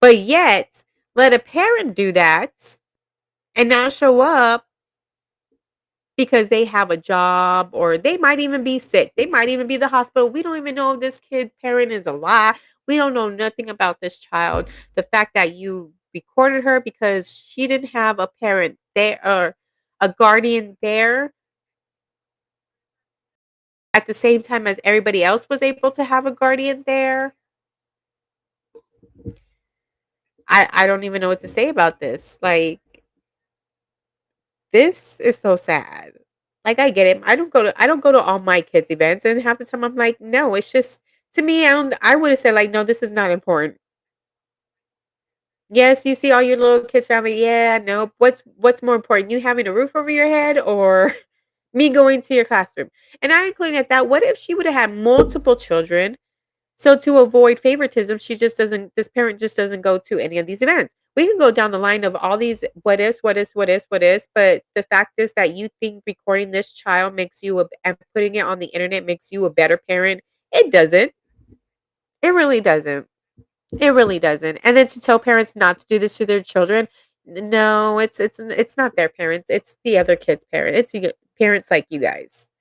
But yet, let a parent do that and not show up because they have a job, or they might even be sick. They might even be in the hospital. We don't even know if this kid's parent is alive. We don't know nothing about this child. The fact that you recorded her because she didn't have a parent there or a guardian there. at the same time as everybody else was able to have a guardian there. I don't even know what to say about this. Like, this is so sad. Like, I get it. I don't go to all my kids' events, and half the time I'm like, no, it's just to me, I would have said like, no, this is not important. Yes, you see all your little kids' family. Yeah, no. What's more important? You having a roof over your head or me going to your classroom? And I include at that. What if she would have had multiple children? So to avoid favoritism, she just doesn't this parent just doesn't go to any of these events. We can go down the line of all these what ifs, but the fact is that you think recording this child makes you and putting it on the internet makes you a better parent. It doesn't. It really doesn't. It really doesn't. And then to tell parents not to do this to their children, no, it's not their parents. It's the other kid's parent. It's parents like you guys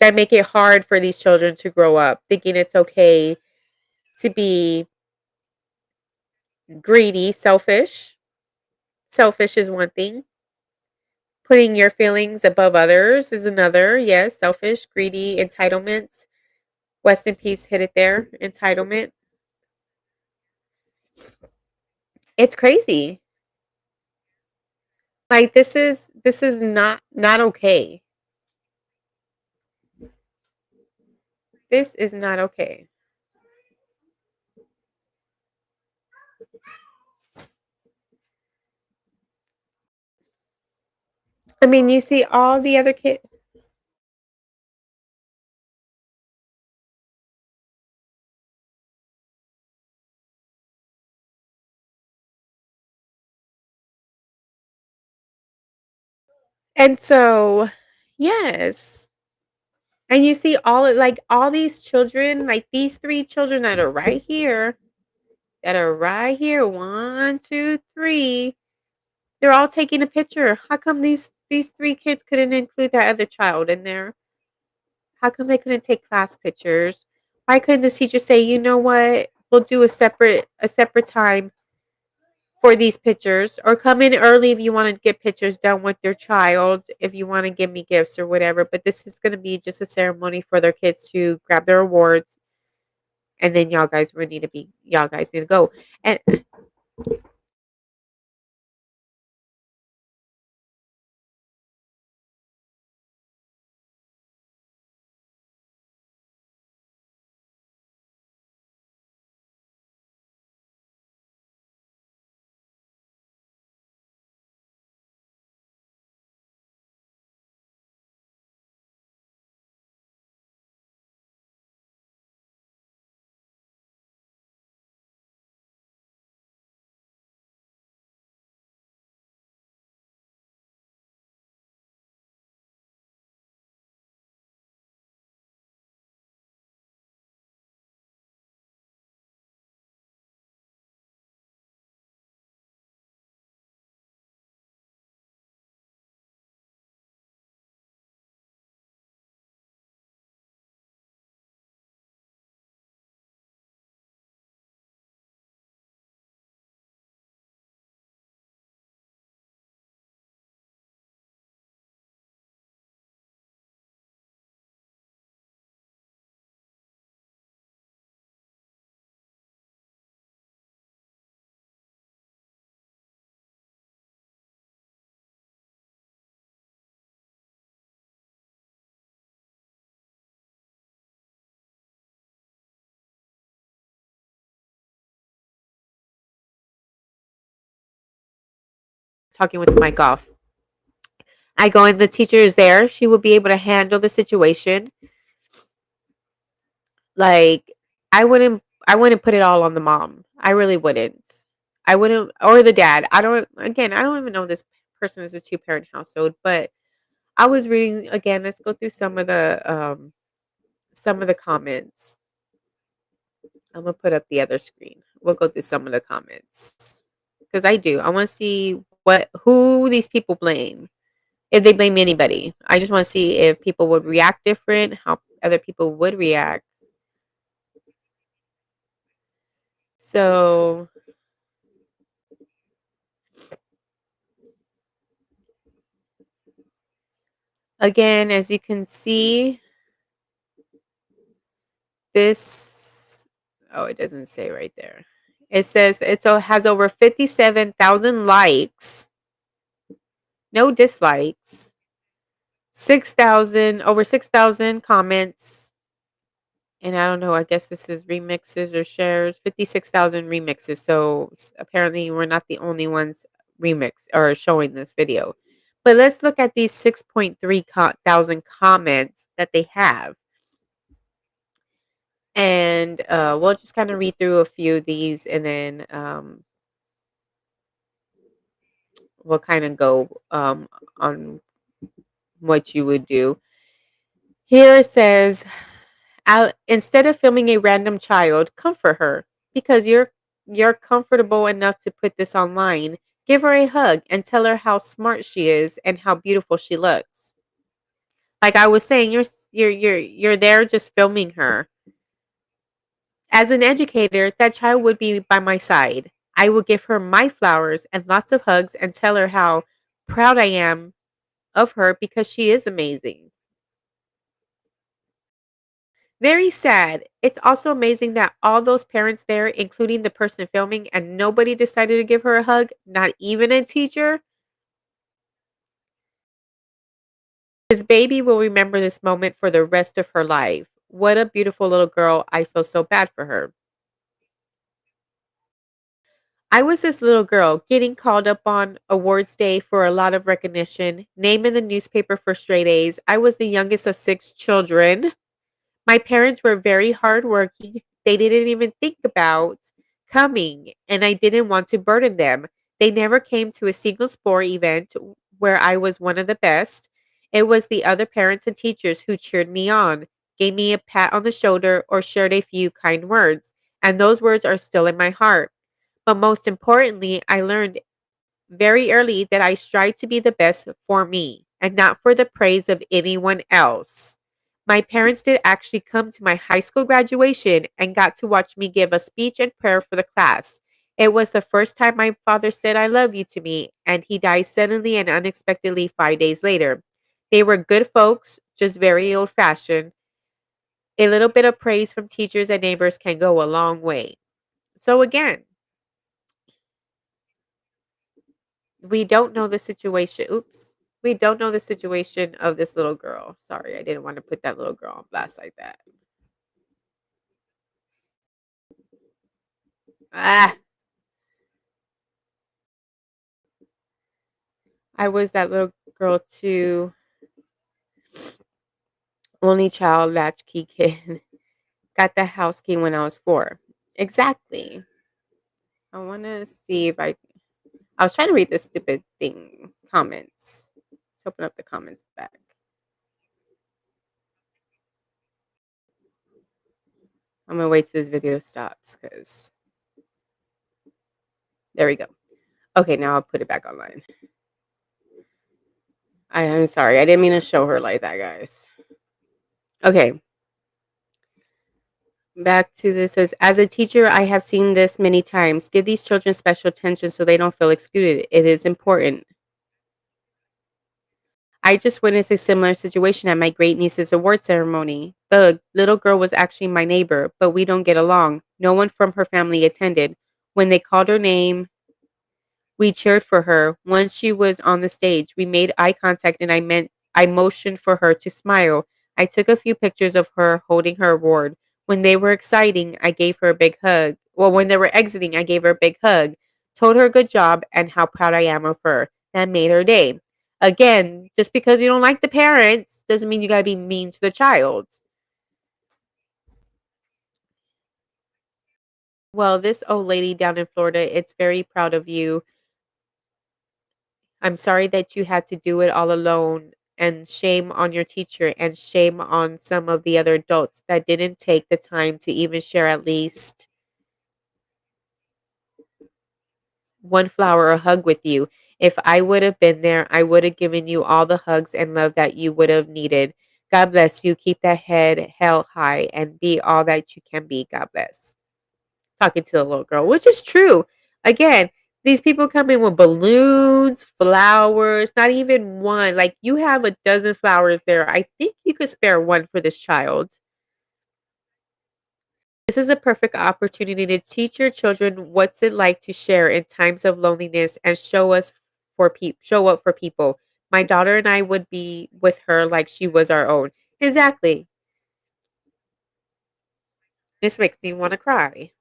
that make it hard for these children to grow up thinking it's okay to be greedy, selfish. Selfish is one thing. Putting your feelings above others is another. Yes, selfish, greedy, entitlement. West in Peace hit it there. Entitlement. It's crazy. Like this is not okay. This is not okay. I mean, you see all the other kids. And so, yes. And you see all these children, like these three children that are right here, one, two, three. They're all taking a picture. How come these three kids couldn't include that other child in there? How come they couldn't take class pictures? Why couldn't the teacher say, you know what, we'll do a separate time for these pictures, or come in early if you want to get pictures done with your child, if you want to give me gifts or whatever. But this is going to be just a ceremony for their kids to grab their awards, and then y'all guys need to go. And talking with the mic off. I go and the teacher is there. She will be able to handle the situation. Like, I wouldn't put it all on the mom. I really wouldn't. I wouldn't, or the dad. I don't even know if this person is a two-parent household, but I was reading again, let's go through some of the comments. I'm gonna put up the other screen. We'll go through some of the comments. Because I want to see who these people blame. If they blame anybody. I just want to see if people would react different, how other people would react. So Again, as you can see, this, oh, it doesn't say right there. It says has over 57,000 likes, no dislikes, 6,000 comments, and I don't know, I guess this is remixes or shares, 56,000 remixes. So apparently we're not the only ones remix or showing this video. But let's look at these 6.3 thousand comments that they have. And we'll just kind of read through a few of these, and then we'll kind of go on what you would do. Here it says, instead of filming a random child, comfort her because you're comfortable enough to put this online. Give her a hug and tell her how smart she is and how beautiful she looks. Like I was saying, you're there just filming her. As an educator, that child would be by my side. I would give her my flowers and lots of hugs and tell her how proud I am of her because she is amazing. Very sad. It's also amazing that all those parents there, including the person filming, and nobody decided to give her a hug, not even a teacher. This baby will remember this moment for the rest of her life. What a beautiful little girl. I feel so bad for her. I was this little girl getting called up on awards day for a lot of recognition, named in the newspaper for straight A's. I was the youngest of 6 children. My parents were very hardworking. They didn't even think about coming, and I didn't want to burden them. They never came to a single sport event where I was one of the best. It was the other parents and teachers who cheered me on, gave me a pat on the shoulder, or shared a few kind words, and those words are still in my heart. But most importantly, I learned very early that I strive to be the best for me and not for the praise of anyone else. My parents did actually come to my high school graduation and got to watch me give a speech and prayer for the class. It was the first time my father said I love you to me, and he died suddenly and unexpectedly 5 days later. They were good folks, just very old fashioned. A little bit of praise from teachers and neighbors can go a long way. So, again, we don't know the situation. Oops. We don't know the situation of this little girl. Sorry, I didn't want to put that little girl on blast like that. Ah, I was that little girl too. Only child, latchkey kid. Got the house key when I was 4. Exactly. I want to see if I was trying to read this stupid thing. Comments. Let's open up the comments back. I'm going to wait till this video stops because there we go. Okay, now I'll put it back online. I'm sorry. I didn't mean to show her like that, guys. Okay. Back to this says, as a teacher, I have seen this many times. Give these children special attention so they don't feel excluded. It is important. I just witnessed a similar situation at my great niece's award ceremony. The little girl was actually my neighbor, but we don't get along. No one from her family attended. When they called her name, we cheered for her. Once she was on the stage, we made eye contact and I motioned for her to smile. I took a few pictures of her holding her award. When they were exiting, I gave her a big hug. Well, when they were exiting, I gave her a big hug, told her good job and how proud I am of her. That made her day. Again, just because you don't like the parents doesn't mean you got to be mean to the child. Well, this old lady down in Florida, it's very proud of you. I'm sorry that you had to do it all alone, and shame on your teacher and shame on some of the other adults that didn't take the time to even share at least one flower or hug with you. If I would have been there, I would have given you all the hugs and love that you would have needed. God bless you. Keep that head held high and be all that you can be. God bless. Talking to the little girl, which is true. Again, These people come in with balloons, flowers, not even one. Like, you have a dozen flowers there. I think you could spare one for this child. This is a perfect opportunity to teach your children what's it like to share in times of loneliness and show up for people. My daughter and I would be with her like she was our own. Exactly. This makes me want to cry.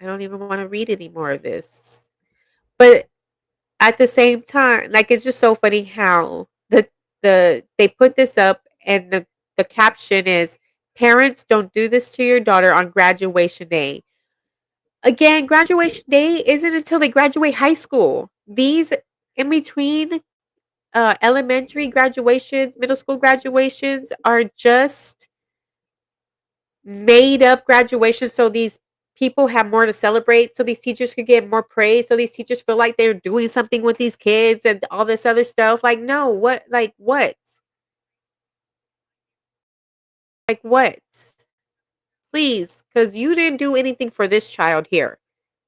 I don't even want to read any more of this. But at the same time, like, it's just so funny how they put this up, and the caption is, "Parents, don't do this to your daughter on graduation day." Again, graduation day isn't until they graduate high school. These in between elementary graduations, middle school graduations are just made up graduations so these people have more to celebrate, so these teachers could get more praise, so these teachers feel like they're doing something with these kids and all this other stuff. Like, no, what? Like, what? Like, what? Please, because you didn't do anything for this child here.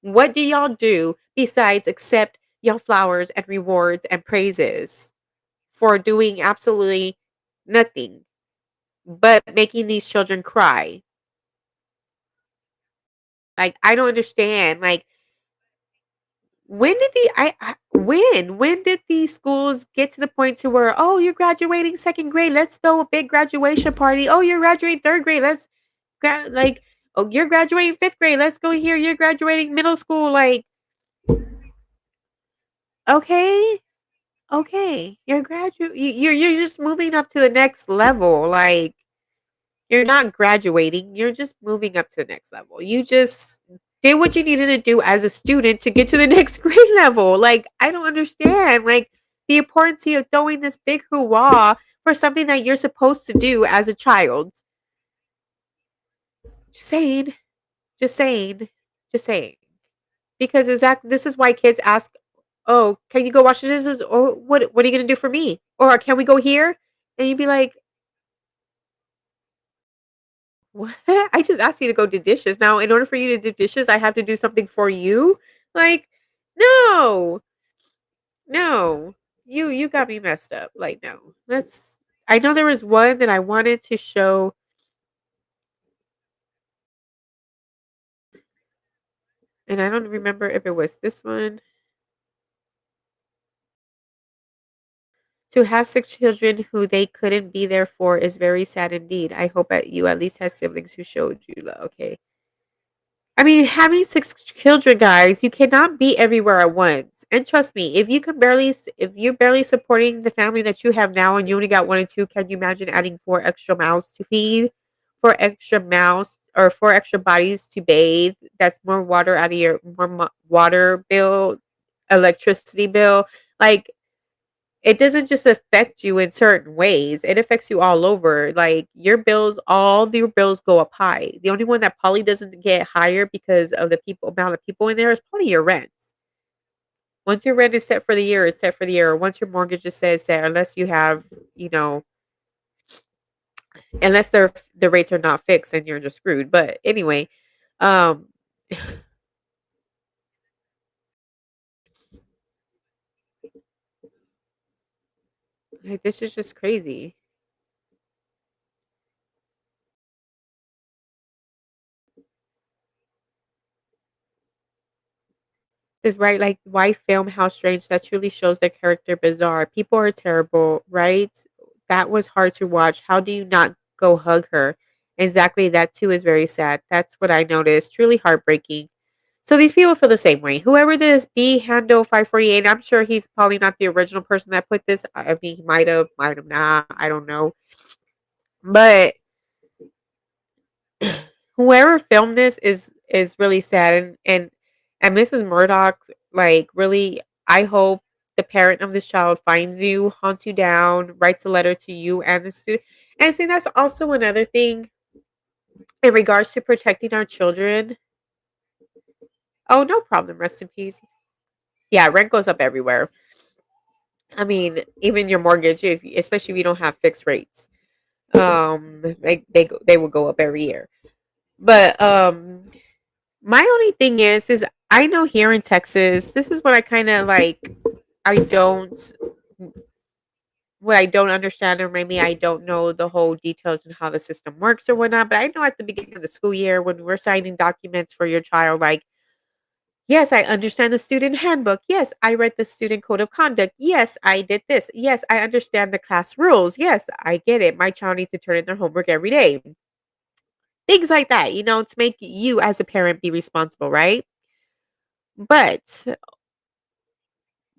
What do y'all do besides accept y'all flowers and rewards and praises for doing absolutely nothing but making these children cry? Like, I don't understand. Like, when did when did these schools get to the point to where, oh, you're graduating second grade, let's throw a big graduation party. Oh, you're graduating third grade, let's like, oh, you're graduating fifth grade, let's go here. You're graduating middle school, like, okay, okay, you're just moving up to the next level. Like, you're not graduating, you're just moving up to the next level. You just did what you needed to do as a student to get to the next grade level. Like, I don't understand, like, the importance of throwing this big hoo-wah for something that you're supposed to do as a child. Just saying, just saying, just saying. Because exactly this is why kids ask, "Oh, can you go wash the dishes?" Or what are you gonna do for me? Or can we go here? And you'd be like, "What? I just asked you to go do dishes. Now, in order for you to do dishes, I have to do something for you?" Like, no, no. You got me messed up. Like, no. That's I know there was one that I wanted to show, and I don't remember if it was this one. To have 6 children who they couldn't be there for is very sad indeed. I hope that you at least have siblings who showed you love. Okay. I mean, having 6 children, guys, you cannot be everywhere at once. And trust me, if you're barely supporting the family that you have now and you only got 1 and 2, can you imagine adding 4 extra mouths to feed? 4 extra mouths or 4 extra bodies to bathe? That's more water out of your water bill, electricity bill. Like, it doesn't just affect you in certain ways. It affects you all over. Like, all your bills go up high. The only one that probably doesn't get higher because of the people amount of people in there is probably your rent. Once your rent is set for the year, it's set for the year. Once your mortgage is set, unless you have, you know, unless the rates are not fixed, and you're just screwed. But anyway, um, like, this is just crazy. Is right, like, why film How Strange? That truly shows their character bizarre. People are terrible, right? That was hard to watch. How do you not go hug her? Exactly, that too is very sad. That's what I noticed. Truly heartbreaking. So these people feel the same way. Whoever this B Handle 548, I'm sure he's probably not the original person that put this. I mean, he might have not. I don't know. But whoever filmed this is really sad, and Mrs. Murdoch, like, really, I hope the parent of this child finds you, hunts you down, writes a letter to you and the student. And see, that's also another thing in regards to protecting our children. Oh, no problem. Rest in peace. Yeah, rent goes up everywhere. I mean, even your mortgage, especially if you don't have fixed rates, they will go up every year. But My only thing is I know here in Texas, this is what I kind of like. I don't, what I don't understand, or maybe I don't know the whole details and how the system works or whatnot. But I know at the beginning of the school year, when we're signing documents for your child, like, yes, I understand the student handbook. Yes, I read the student code of conduct. Yes, I did this. Yes, I understand the class rules. Yes, I get it. My child needs to turn in their homework every day. Things like that, to make you as a parent be responsible, right? But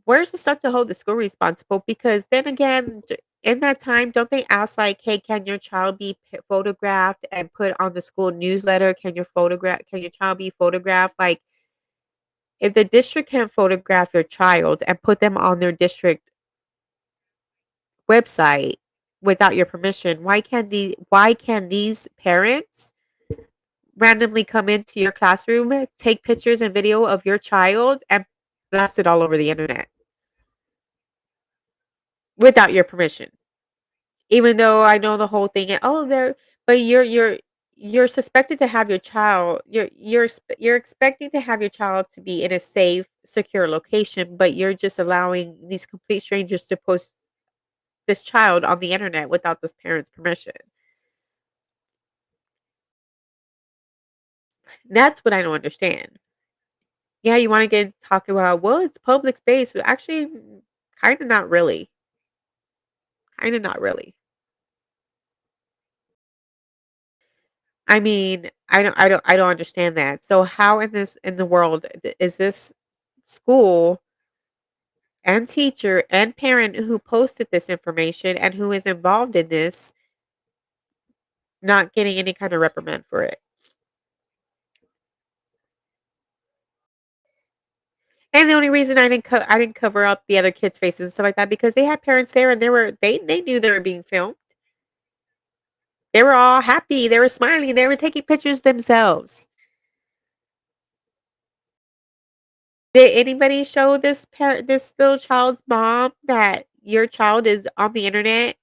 where's the stuff to hold the school responsible? Because then again, in that time, don't they ask like, "Hey, can your child be photographed and put on the school newsletter? Can your child be photographed?" Like, if the district can photograph your child and put them on their district website without your permission, why can these parents randomly come into your classroom, take pictures and video of your child and blast it all over the internet without your permission? Even though I know the whole thing, and oh, there, but you're suspected to have your child. You're expecting to have your child to be in a safe, secure location, but you're just allowing these complete strangers to post this child on the internet without this parent's permission. That's what I don't understand. Yeah, you want to get talking about, well, it's public space, but actually, kind of not really. Kind of not really. I mean, I don't understand that. So how in the world is this school and teacher and parent who posted this information and who is involved in this not getting any kind of reprimand for it? And the only reason I didn't cover up the other kids' faces and stuff like that because they had parents there and they knew they were being filmed. They were all happy. They were smiling. They were taking pictures themselves. Did anybody show this little child's mom that your child is on the internet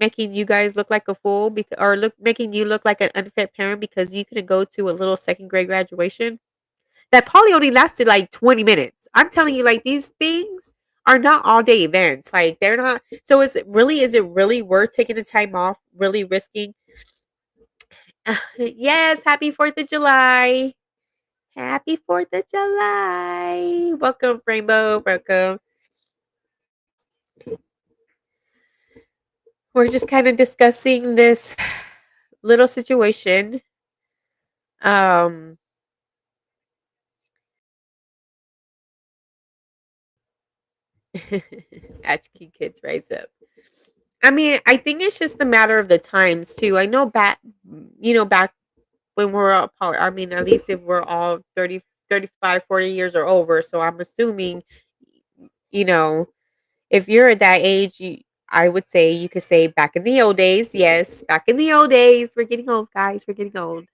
making you guys look like a fool or making you look like an unfit parent because you couldn't go to a little second grade graduation? That probably only lasted like 20 minutes. I'm telling you, like, these things are not all day events. Like, they're not. So is it really worth taking the time off, really risking? Yes, happy 4th of July. Happy 4th of July. Welcome, Rainbow. Welcome. We're just kind of discussing this little situation. Um, Ashky kids rise up. I mean, I think it's just a matter of the times too. I know back when we're all probably, I mean, at least if we're all 30, 35, 40 years or over. So I'm assuming, you know, if you're at that age, I would say you could say back in the old days. Yes, back in the old days. We're getting old, guys. We're getting old.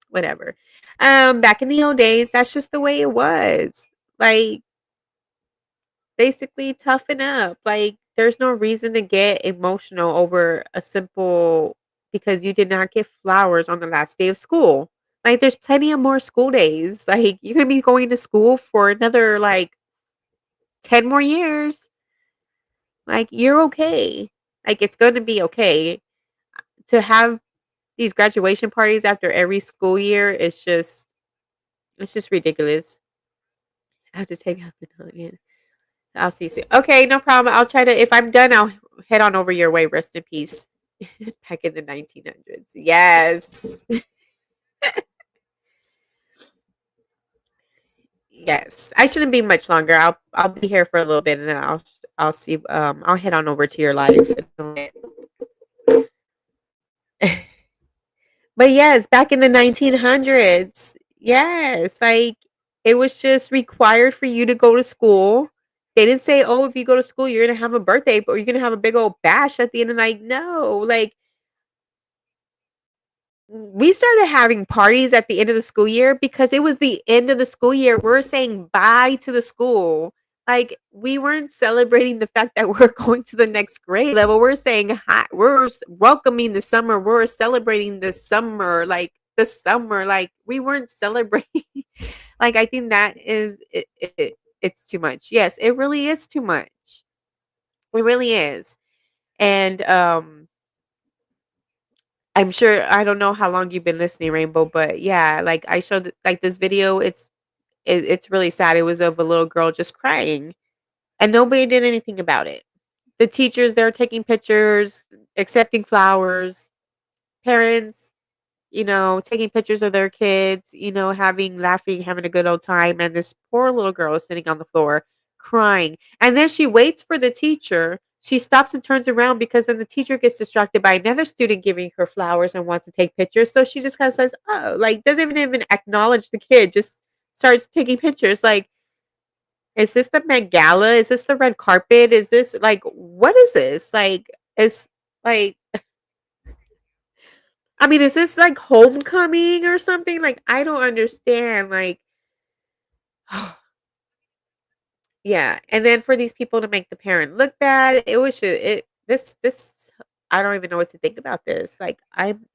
Whatever. Back in the old days, that's just the way it was. Like, basically toughen up. Like, there's no reason to get emotional over a simple because you did not get flowers on the last day of school. Like, there's plenty of more school days. Like, you're gonna be going to school for another like 10 more years. Like, you're okay. Like, it's gonna be okay. To have these graduation parties after every school year is just it's just ridiculous. I have to take out the note again. I'll see you soon. Okay, no problem. I'll try to if I'm done, I'll head on over your way. Rest in peace. Back in the 1900s. Yes. Yes. I shouldn't be much longer. I'll be here for a little bit and then I'll see I'll head on over to your live. But yes, back in the 1900s. Yes, like it was just required for you to go to school. They didn't say, "Oh, if you go to school, you're gonna have a birthday, or you're gonna have a big old bash at the end of the night." No, like we started having parties at the end of the school year because it was the end of the school year. We're saying bye to the school. Like we weren't celebrating the fact that we're going to the next grade level. We're saying hi. We're welcoming the summer. We're celebrating the summer. Like the summer. Like we weren't celebrating. Like I think that is it's too much. Yes, it really is too much. It really is. And I'm sure I don't know how long you've been listening, Rainbow, but yeah, like I showed like this video. It's really sad. It was of a little girl just crying, and nobody did anything about it. The teachers they're taking pictures, accepting flowers, parents, taking pictures of their kids, having laughing, having a good old time, and this poor little girl is sitting on the floor crying. And then she waits for the teacher. She stops and turns around because then the teacher gets distracted by another student giving her flowers and wants to take pictures. So she just kind of says, "Oh," like doesn't even acknowledge the kid, just starts taking pictures. Like, is this the Met Gala? Is this the red carpet? Is this like what is this? Like, is like I mean, is this like homecoming or something? Like, I don't understand. Like, yeah. And then for these people to make the parent look bad, it was it this I don't even know what to think about this. Like, I'm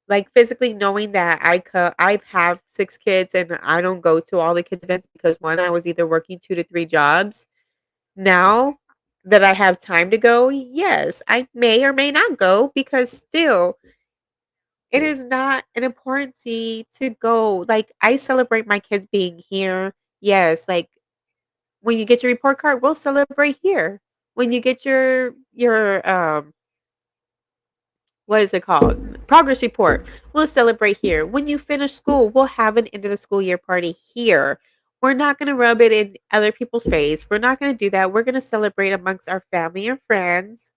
like physically knowing that I have 6 kids and I don't go to all the kids events because one, I was either working 2 to 3 jobs. Now that I have time to go, yes, I may or may not go because still it is not an importancy to go. Like, I celebrate my kids being here. Yes, like, when you get your report card, we'll celebrate here. When you get your what is it called? Progress report, we'll celebrate here. When you finish school, we'll have an end of the school year party here. We're not gonna rub it in other people's face. We're not gonna do that. We're gonna celebrate amongst our family and friends,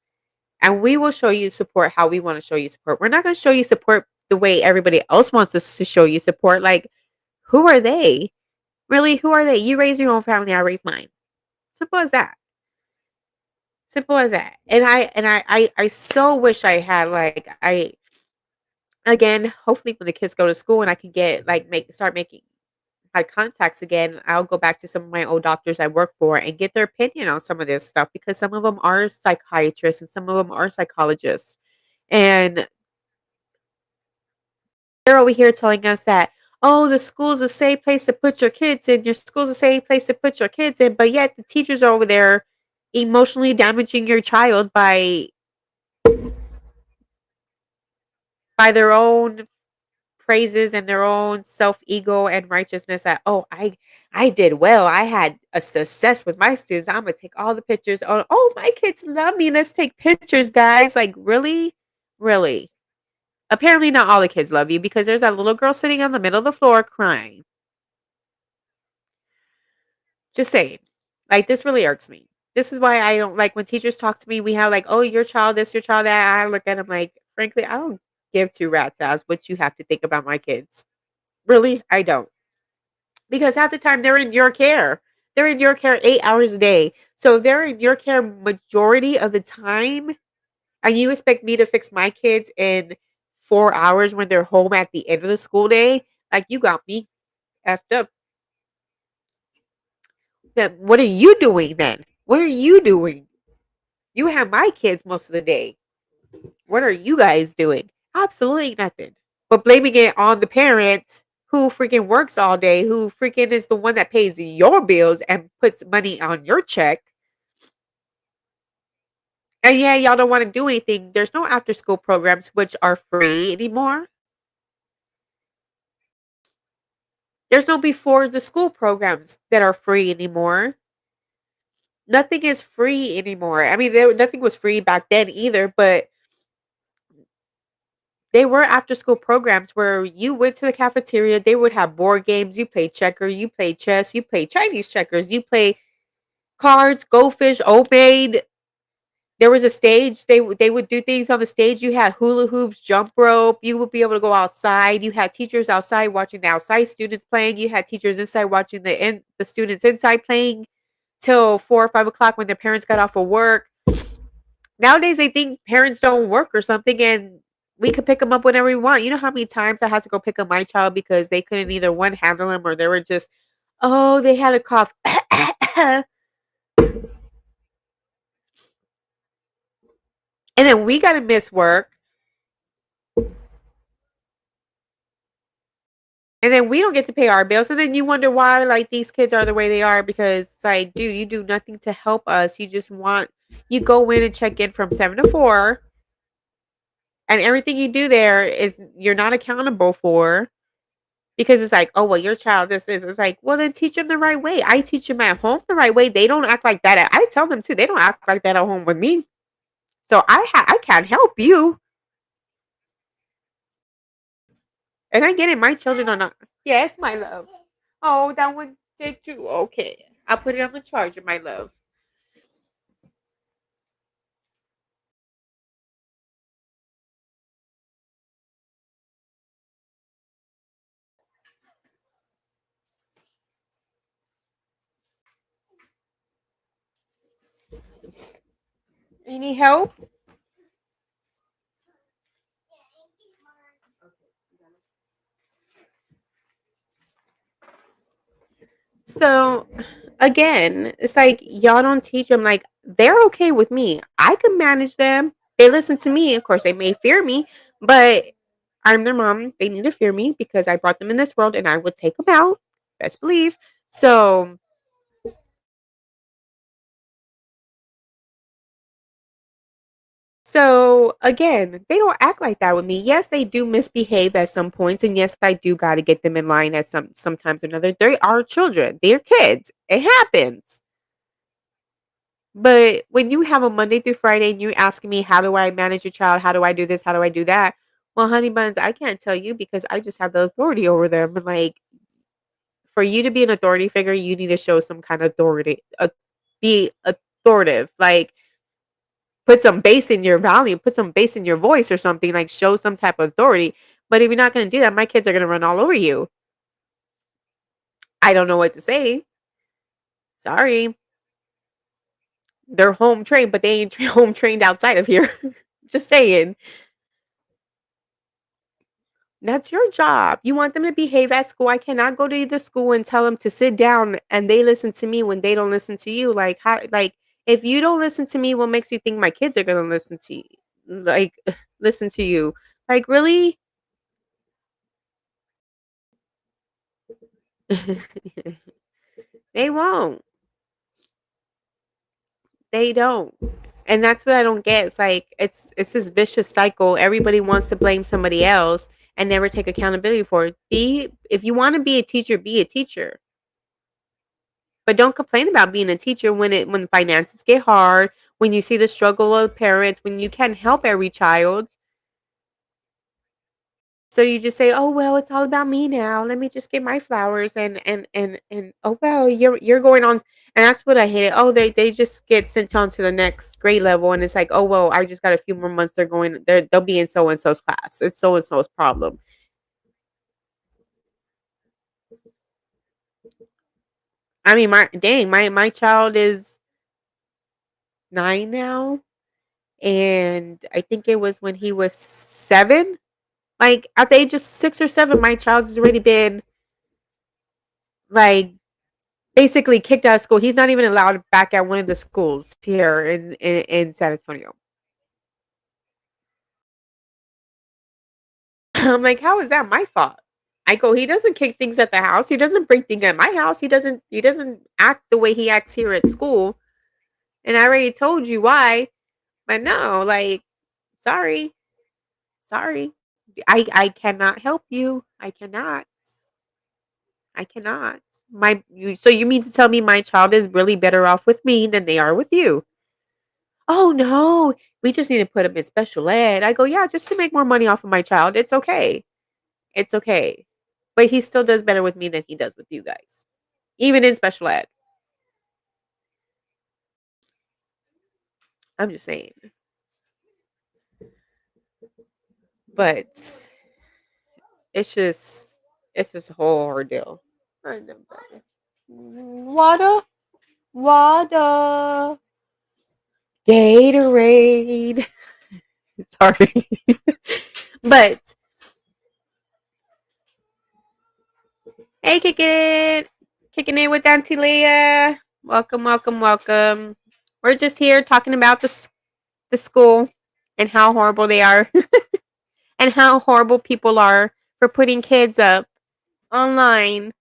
and we will show you support how we wanna show you support. We're not gonna show you support the way everybody else wants us to show you support. Like, who are they? Really, who are they? You raise your own family, I raise mine. Simple as that. Simple as that. And I so wish I had like I again, hopefully when the kids go to school and I can get like make start making my contacts again, I'll go back to some of my old doctors I work for and get their opinion on some of this stuff because some of them are psychiatrists and some of them are psychologists. And they're over here telling us that, oh, the school's a safe place to put your kids in. Your school's a safe place to put your kids in. But yet the teachers are over there emotionally damaging your child by their own praises and their own self ego and righteousness that, oh, I did well. I had a success with my students. I'm gonna take all the pictures. Oh, my kids love me. Let's take pictures, guys. Like, really? Really? Apparently not all the kids love you because there's that little girl sitting on the middle of the floor crying. Just saying. Like, this really irks me. This is why I don't like when teachers talk to me. We have like, oh, your child this, your child that. I look at them like, frankly, I don't give two rats ass what you have to think about my kids. Really, I don't. Because half the time they're in your care. They're in your care 8 hours a day. So they're in your care majority of the time. And you expect me to fix my kids in 4 hours when they're home at the end of the school day? Like, you got me effed up. Then what are you doing then? What are you doing? You have my kids most of the day. What are you guys doing? Absolutely nothing. But blaming it on the parents who freaking works all day, who freaking is the one that pays your bills and puts money on your check. And yeah, y'all don't want to do anything. There's no after school programs which are free anymore. There's no before the school programs that are free anymore. Nothing is free anymore. I mean, nothing was free back then either, but they were after school programs where you went to the cafeteria, they would have board games, you play checker, you play chess, you play Chinese checkers, you play cards, Go Fish, Obeyed. There was a stage, they would do things on the stage. You had hula hoops, jump rope, you would be able to go outside. You had teachers outside watching the outside students playing. You had teachers inside watching the students inside playing till 4 or 5 o'clock when their parents got off of work. Nowadays, I think parents don't work or something, and we could pick them up whenever we want. You know how many times I had to go pick up my child because they couldn't either one handle him or they were just, oh, they had a cough. And then we got to miss work And then we don't get to pay our bills. And then you wonder why like these kids are the way they are because it's like, dude, you do nothing to help us. You go in and check in from 7 to 4, and everything you do there is you're not accountable for because it's like, oh well, your child this is. It's like, well then teach them the right way. I teach them at home the right way. They don't act like that. I tell them too. They don't act like that at home with me. So I can't help you. And I get it. My children are not. Yes, my love. Oh, that one did too. Okay. I'll put it on the charger, my love. You need help? So again, it's like y'all don't teach them like they're okay with me. I can manage them. They listen to me. Of course, they may fear me, but I'm their mom. They need to fear me because I brought them in this world and I would take them out. Best believe. So again, they don't act like that with me. Yes, they do misbehave at some points, and yes, I do got to get them in line at sometimes or another. They are children. They're kids. It happens. But when you have a Monday through Friday and you're asking me, how do I manage your child? How do I do this? How do I do that? Well, honey buns, I can't tell you because I just have the authority over them. Like, for you to be an authority figure, you need to show some kind of authority, be authoritative. Like, put some bass in your volume, put some bass in your voice or something. Like, show some type of authority. But if you're not going to do that, my kids are going to run all over you. I don't know what to say. Sorry. They're home trained, but they ain't home trained outside of here. Just saying. That's your job. You want them to behave at school. I cannot go to the school and tell them to sit down and they listen to me when they don't listen to you. Like how like if you don't listen to me, what makes you think my kids are going to listen to you? Like listen to you? Like really? They won't. They don't. And that's what I don't get. It's like it's this vicious cycle. Everybody wants to blame somebody else and never take accountability for it. If you want to be a teacher, be a teacher. But don't complain about being a teacher when finances get hard, when you see the struggle of parents, when you can't help every child. So you just say, "Oh well, it's all about me now. Let me just get my flowers and oh well, you're going on." And that's what I hated. Oh, they just get sent on to the next grade level, and it's like, "Oh well, I just got a few more months. They'll be in so and so's class. It's so and so's problem." I mean, my child is 9 now, and I think it was when he was 7. Like, at the age of 6 or 7, my child has already been, like, basically kicked out of school. He's not even allowed back at one of the schools here in San Antonio. I'm like, "How is that my fault?" I go, "He doesn't kick things at the house. He doesn't break things at my house. He doesn't act the way he acts here at school, and I already told you why." But no, like, sorry. Sorry. I cannot help you. I cannot. I cannot. So you mean to tell me my child is really better off with me than they are with you? Oh no, we just need to put him in special ed. I go, yeah, just to make more money off of my child. It's okay. It's okay. But he still does better with me than he does with you guys. Even in special ed. I'm just saying. But it's just a whole ordeal. I know better. Water, water, Gatorade. Sorry. But hey, kicking it with Auntie Leah. Welcome, welcome, welcome. We're just here talking about the school and how horrible they are and how horrible people are for putting kids up online.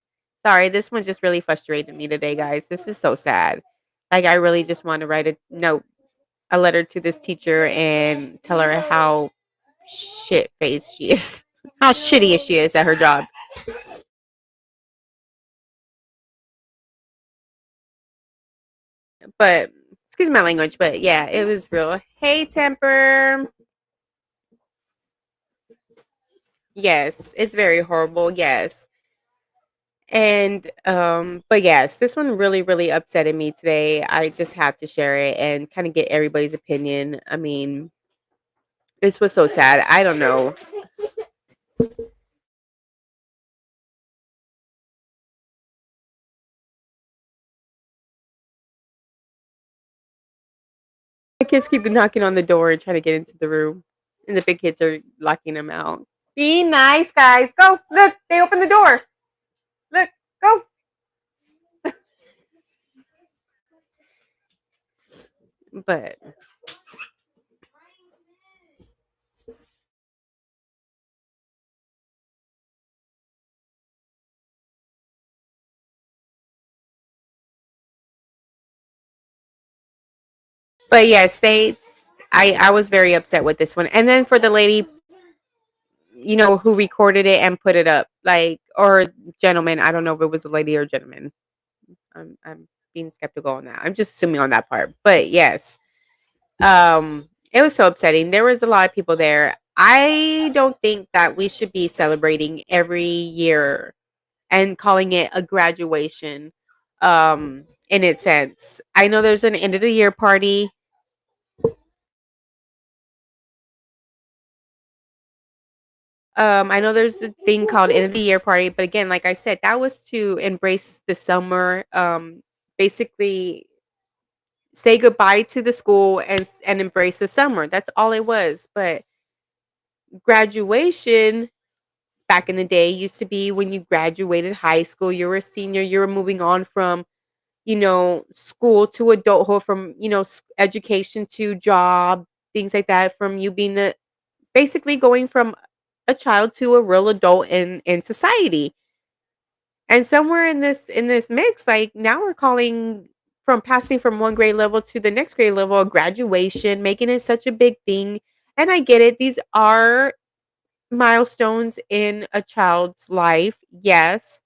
Sorry, this one just really frustrated me today, guys. This is so sad. Like, I really just want to write a note, a letter to this teacher and tell her how shit faced she is, how shitty she is at her job. But excuse my language, but yeah, it was real. Hey, Temper. Yes, it's very horrible. Yes. And but yes, this one really really upsetted me today. I just had to share it and kind of get everybody's opinion. I mean, this was so sad. I don't know. My kids keep knocking on the door and trying to get into the room, and the big kids are locking them out. Be nice, guys. Go. Look, they opened the door. Look, go. But yes, they I was very upset with this one. And then for the lady, who recorded it and put it up, like, or gentleman, I don't know if it was a lady or gentleman. I'm being skeptical on that. I'm just assuming on that part. But yes, it was so upsetting. There was a lot of people there. I don't think that we should be celebrating every year and calling it a graduation. In its sense, I know there's an end of the year party. I know there's a thing called end of the year party, but again, like I said, that was to embrace the summer. Basically say goodbye to the school and embrace the summer. That's all it was. But graduation back in the day used to be when you graduated high school, you were a senior, you were moving on from, school to adulthood, from, education to job, things like that, from you being basically going from a child to a real adult in society. And somewhere in this mix, like, now we're calling from passing from one grade level to the next grade level a graduation, making it such a big thing. And I get it. These are milestones in a child's life. Yes,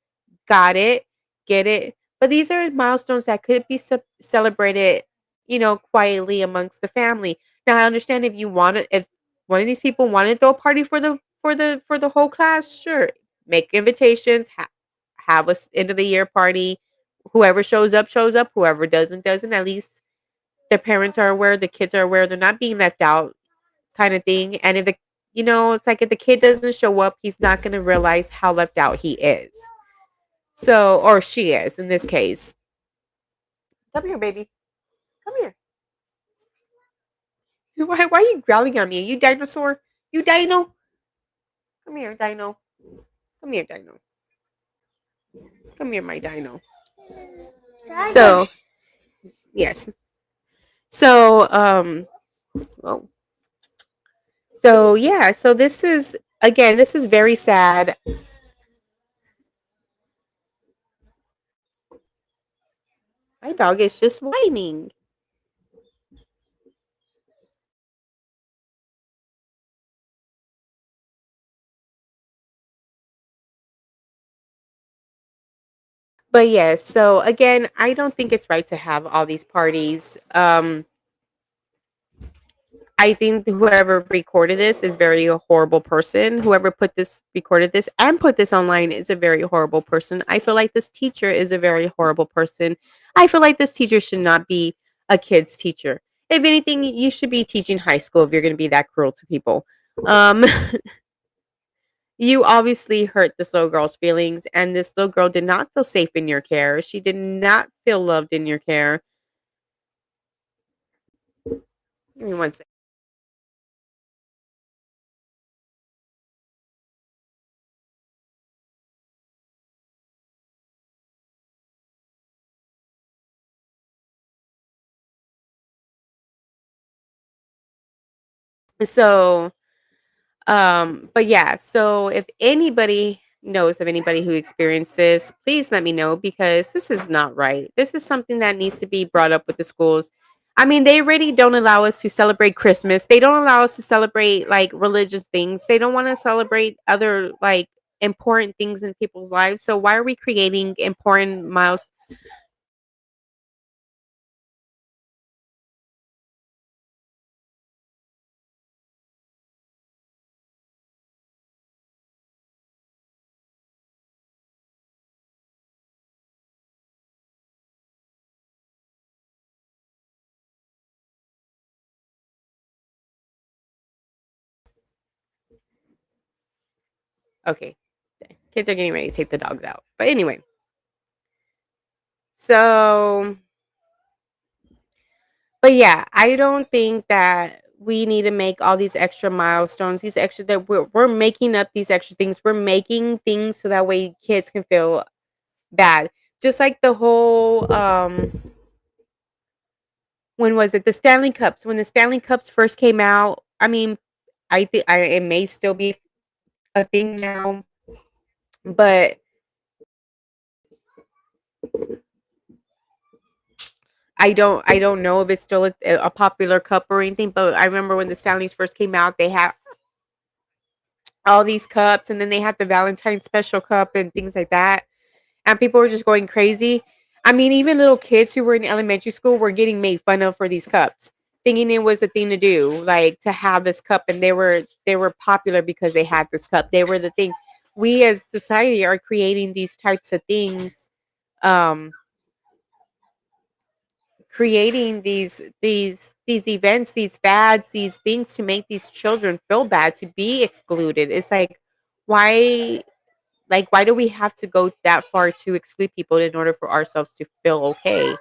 got it, get it. But these are milestones that could be celebrated, quietly amongst the family. Now, I understand if if one of these people wanted to throw a party for the whole class, sure, make invitations, have a end of the year party. Whoever shows up, shows up. Whoever doesn't, doesn't. At least the parents are aware, the kids are aware, they're not being left out, kind of thing. And if it's like if the kid doesn't show up, he's not going to realize how left out he is. So, or she is in this case. Come here, baby. Come here. Why are you growling at me? You dinosaur? You dino? Come here, dino. Come here, dino. Come here, my dino. So, yes. So, well, so yeah, so this is very sad. My dog is just whining. But yes, so again, I don't think it's right to have all these parties. I think whoever recorded this is very a horrible person. Whoever recorded this and put this online is a very horrible person. I feel like this teacher is a very horrible person. I feel like this teacher should not be a kid's teacher. If anything, you should be teaching high school if you're going to be that cruel to people. Um, you obviously hurt this little girl's feelings, and this little girl did not feel safe in your care. She did not feel loved in your care. Give me one second. So, but yeah, so if anybody knows of anybody who experienced this, please let me know because this is not right. This is something that needs to be brought up with the schools. I mean, they really don't allow us to celebrate Christmas. They don't allow us to celebrate like religious things. They don't want to celebrate other like important things in people's lives. So why are we creating important miles? Okay, kids are getting ready to take the dogs out. But anyway, so but yeah, I don't think that we need to make all these extra milestones, these extra that we're making up these extra things. We're making things so that way kids can feel bad. Just like the whole when was it? The Stanley Cups. When the Stanley Cups first came out, I mean, I think it may still be a thing now, but I don't know if it's still a popular cup or anything, but I remember when the Stanleys first came out, they had all these cups, and then they had the Valentine's special cup and things like that. And people were just going crazy. I mean, even little kids who were in elementary school were getting made fun of for these cups, thinking it was a thing to do, like to have this cup, and they were popular because they had this cup. They were the thing. We as society are creating these types of things, um, creating these events, these fads, these things to make these children feel bad, to be excluded. It's why why do we have to go that far to exclude people in order for ourselves to feel okay?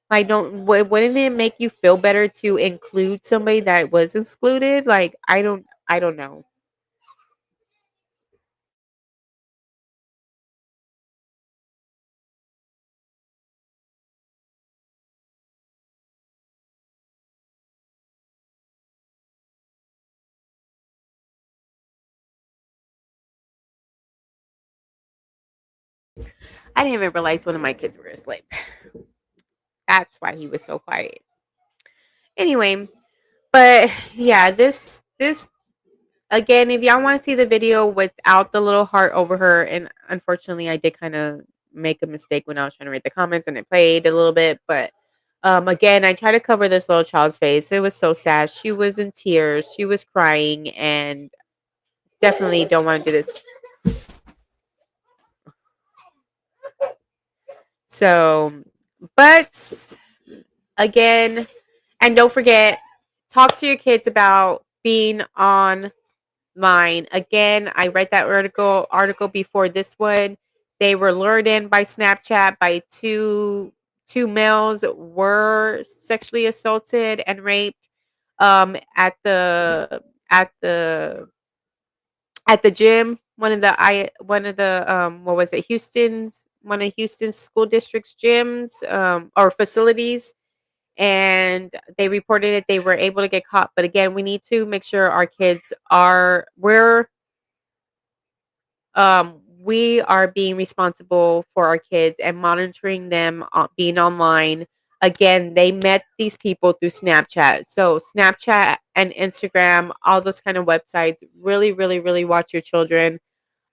Like, wouldn't it make you feel better to include somebody that was excluded? Like, I don't know. I didn't even realize one of my kids were asleep. That's why he was so quiet. Anyway, but yeah, this again, if y'all want to see the video without the little heart over her, and unfortunately, I did kind of make a mistake when I was trying to read the comments, and it played a little bit. But again, I tried to cover this little child's face. It was so sad. She was in tears. She was crying, and definitely don't want to do this. So, but again, and don't forget, talk to your kids about being on line. Again, I read that article before this one. They were lured in by Snapchat by two males were sexually assaulted and raped at the gym. What was it? One of Houston's school district's gyms or facilities, and they reported it. They were able to get caught, but again, we need to make sure our kids are we are being responsible for our kids and monitoring them being online. Again, they met these people through Snapchat. So Snapchat and Instagram, all those kind of websites, really, really, really watch your children.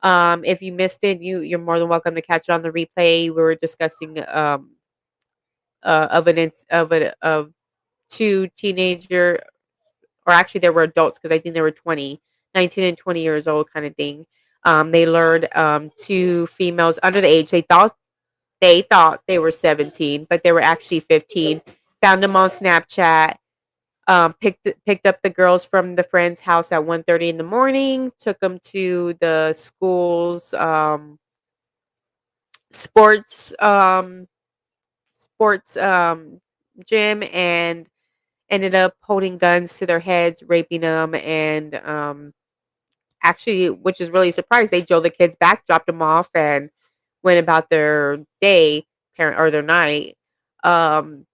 If you missed it, you're more than welcome to catch it on the replay. We were discussing evidence of two teenager, or actually they were adults because I think they were 19 and 20 years old kind of thing. They lured two females under the age. They thought they were 17, but they were actually 15. Found them on Snapchat. Picked up the girls from the friend's house at 1:30 in the morning. Took them to the school's sports sports gym, and ended up holding guns to their heads, raping them, and actually, which is really surprised, they drove the kids back, dropped them off, and went about their day, parent or their night. Um,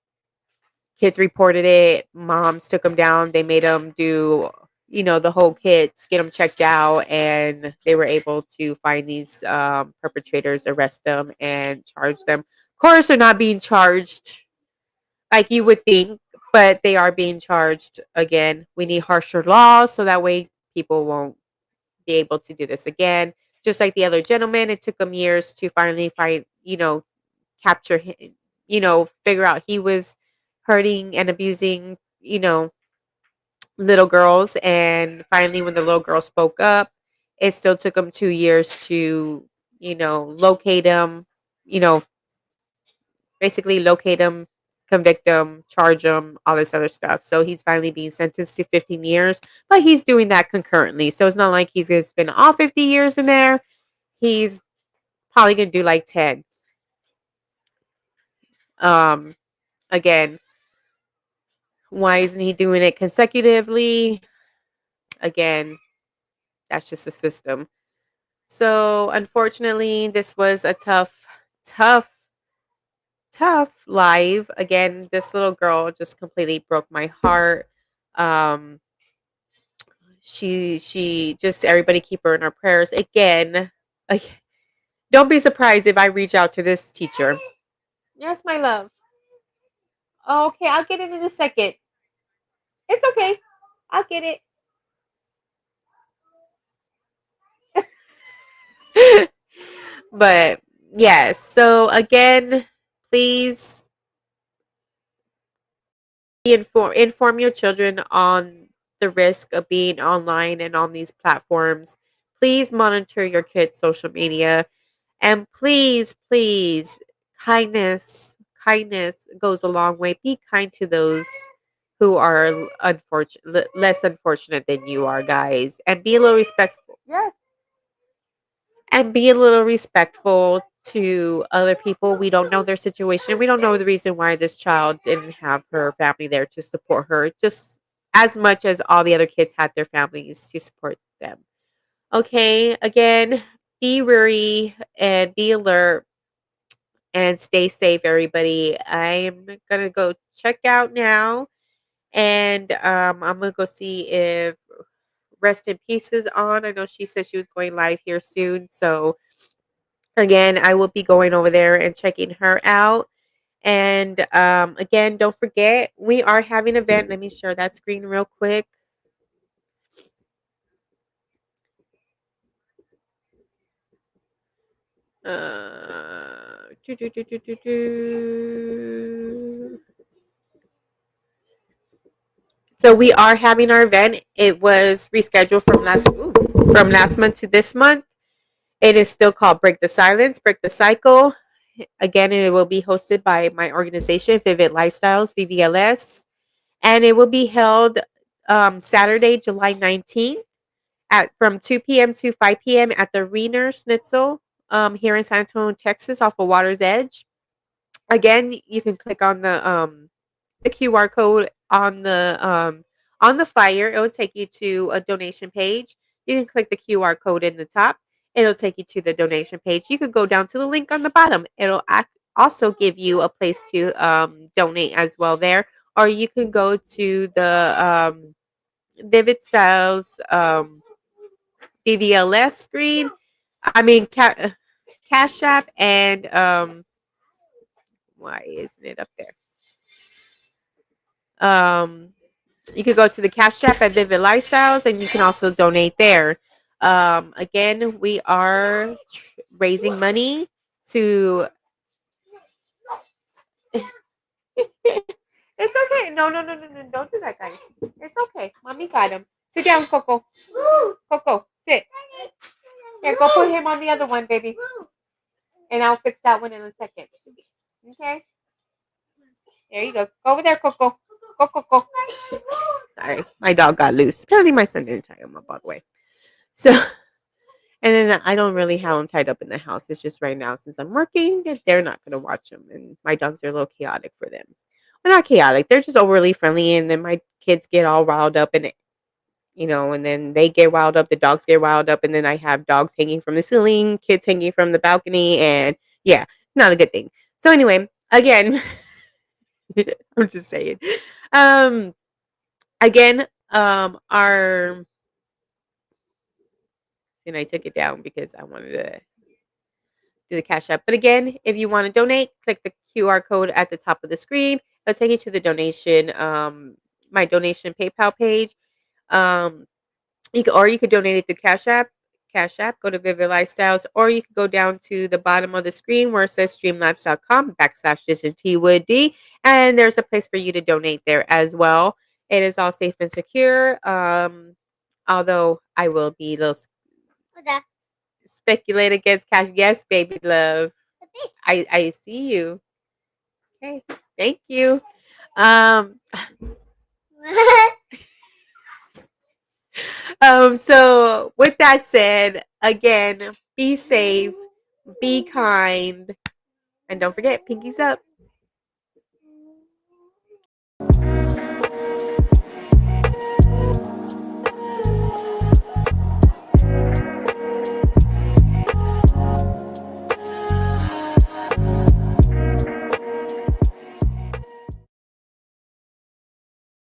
Kids reported it. Moms took them down. They made them do. the whole kids, get them checked out, and they were able to find these perpetrators, arrest them, and charge them. Of course, they're not being charged like you would think, but they are being charged. Again, we need harsher laws so that way people won't be able to do this again. Just like the other gentleman, it took him years to finally find, capture him, figure out he was hurting and abusing, little girls. And finally, when the little girl spoke up, it still took him 2 years to, locate him, you know, basically locate him, convict him, charge him, all this other stuff. So he's finally being sentenced to 15 years, but he's doing that concurrently. So it's not like he's going to spend all 50 years in there. He's probably going to do like 10. Um, Again, why isn't he doing it consecutively? Again, that's just the system. So unfortunately, this was a tough, tough live. Again, this little girl just completely broke my heart. Um, she just, everybody keep her in our prayers. Again, don't be surprised if I reach out to this teacher. Yes, my love. Okay, I'll get it in a second. It's okay. I'll get it. But yes, so again, please inform your children on the risk of being online and on these platforms. Please monitor your kids' social media, and please, kindness goes a long way. Be kind to those who are less unfortunate than you are, guys, and be a little respectful. Yes, and be a little respectful to other people. We don't know their situation. We don't know the reason why this child didn't have her family there to support her, just as much as all the other kids had their families to support them. Okay, again, be wary and be alert and stay safe, everybody. I'm gonna go check out now, and I'm gonna go see if Rest in Peace is on. I know she said she was going live here soon, so again, I will be going over there and checking her out. And again, don't forget, we are having an event. Let me share that screen real quick. Do, do, do, do, do, do. So we are having our event. It was rescheduled from last month to this month. It is still called Break the Silence, Break the Cycle. Again, it will be hosted by my organization, Vivid Lifestyles, VVLS, and it will be held Saturday, July 19th at from 2 p.m. to 5 p.m. at the Wiener Schnitzel here in San Antonio, Texas, off of Water's Edge. Again, you can click on the QR code on the flyer. It will take you to a donation page. You can click the QR code in the top. It'll take you to the donation page. You could go down to the link on the bottom. It'll also give you a place to donate as well there, or you can go to the Vivid Styles VVLS screen. I mean, Cash App, and why isn't it up there? You could go to the Cash App at Vivid Lifestyles, and you can also donate there. Again, we are raising money to. It's okay. No. Don't do that, guys. It's okay. Mommy got him. Sit down, Coco. Coco, sit. Here, go put him on the other one, baby. And I'll fix that one in a second. Okay? There you go. Go over there, Coco. Go, Coco. Sorry, my dog got loose. Apparently, my son didn't tie him up all the way. So, and then I don't really have him tied up in the house. It's just right now, since I'm working, they're not going to watch him. And my dogs are a little chaotic for them. Well, not chaotic. They're just overly friendly. And then my kids get all riled up, and and then they get riled up. The dogs get riled up. And then I have dogs hanging from the ceiling, kids hanging from the balcony. And yeah, not a good thing. So anyway, again, I'm just saying. Again, our and I took it down because I wanted to do the Cash App. But again, if you want to donate, click the QR code at the top of the screen. It'll take you to the donation, my donation PayPal page. Um, you could donate it through Cash App. Cash App, go to Vivid Lifestyles, or you could go down to the bottom of the screen where it says streamlabs.com/Jason and there's a place for you to donate there as well. It is all safe and secure. Although I will be a little speculate against cash. Yes, baby love. I see you. Okay, thank you. Um, so with that said, again, be safe, be kind, and don't forget, pinkies up.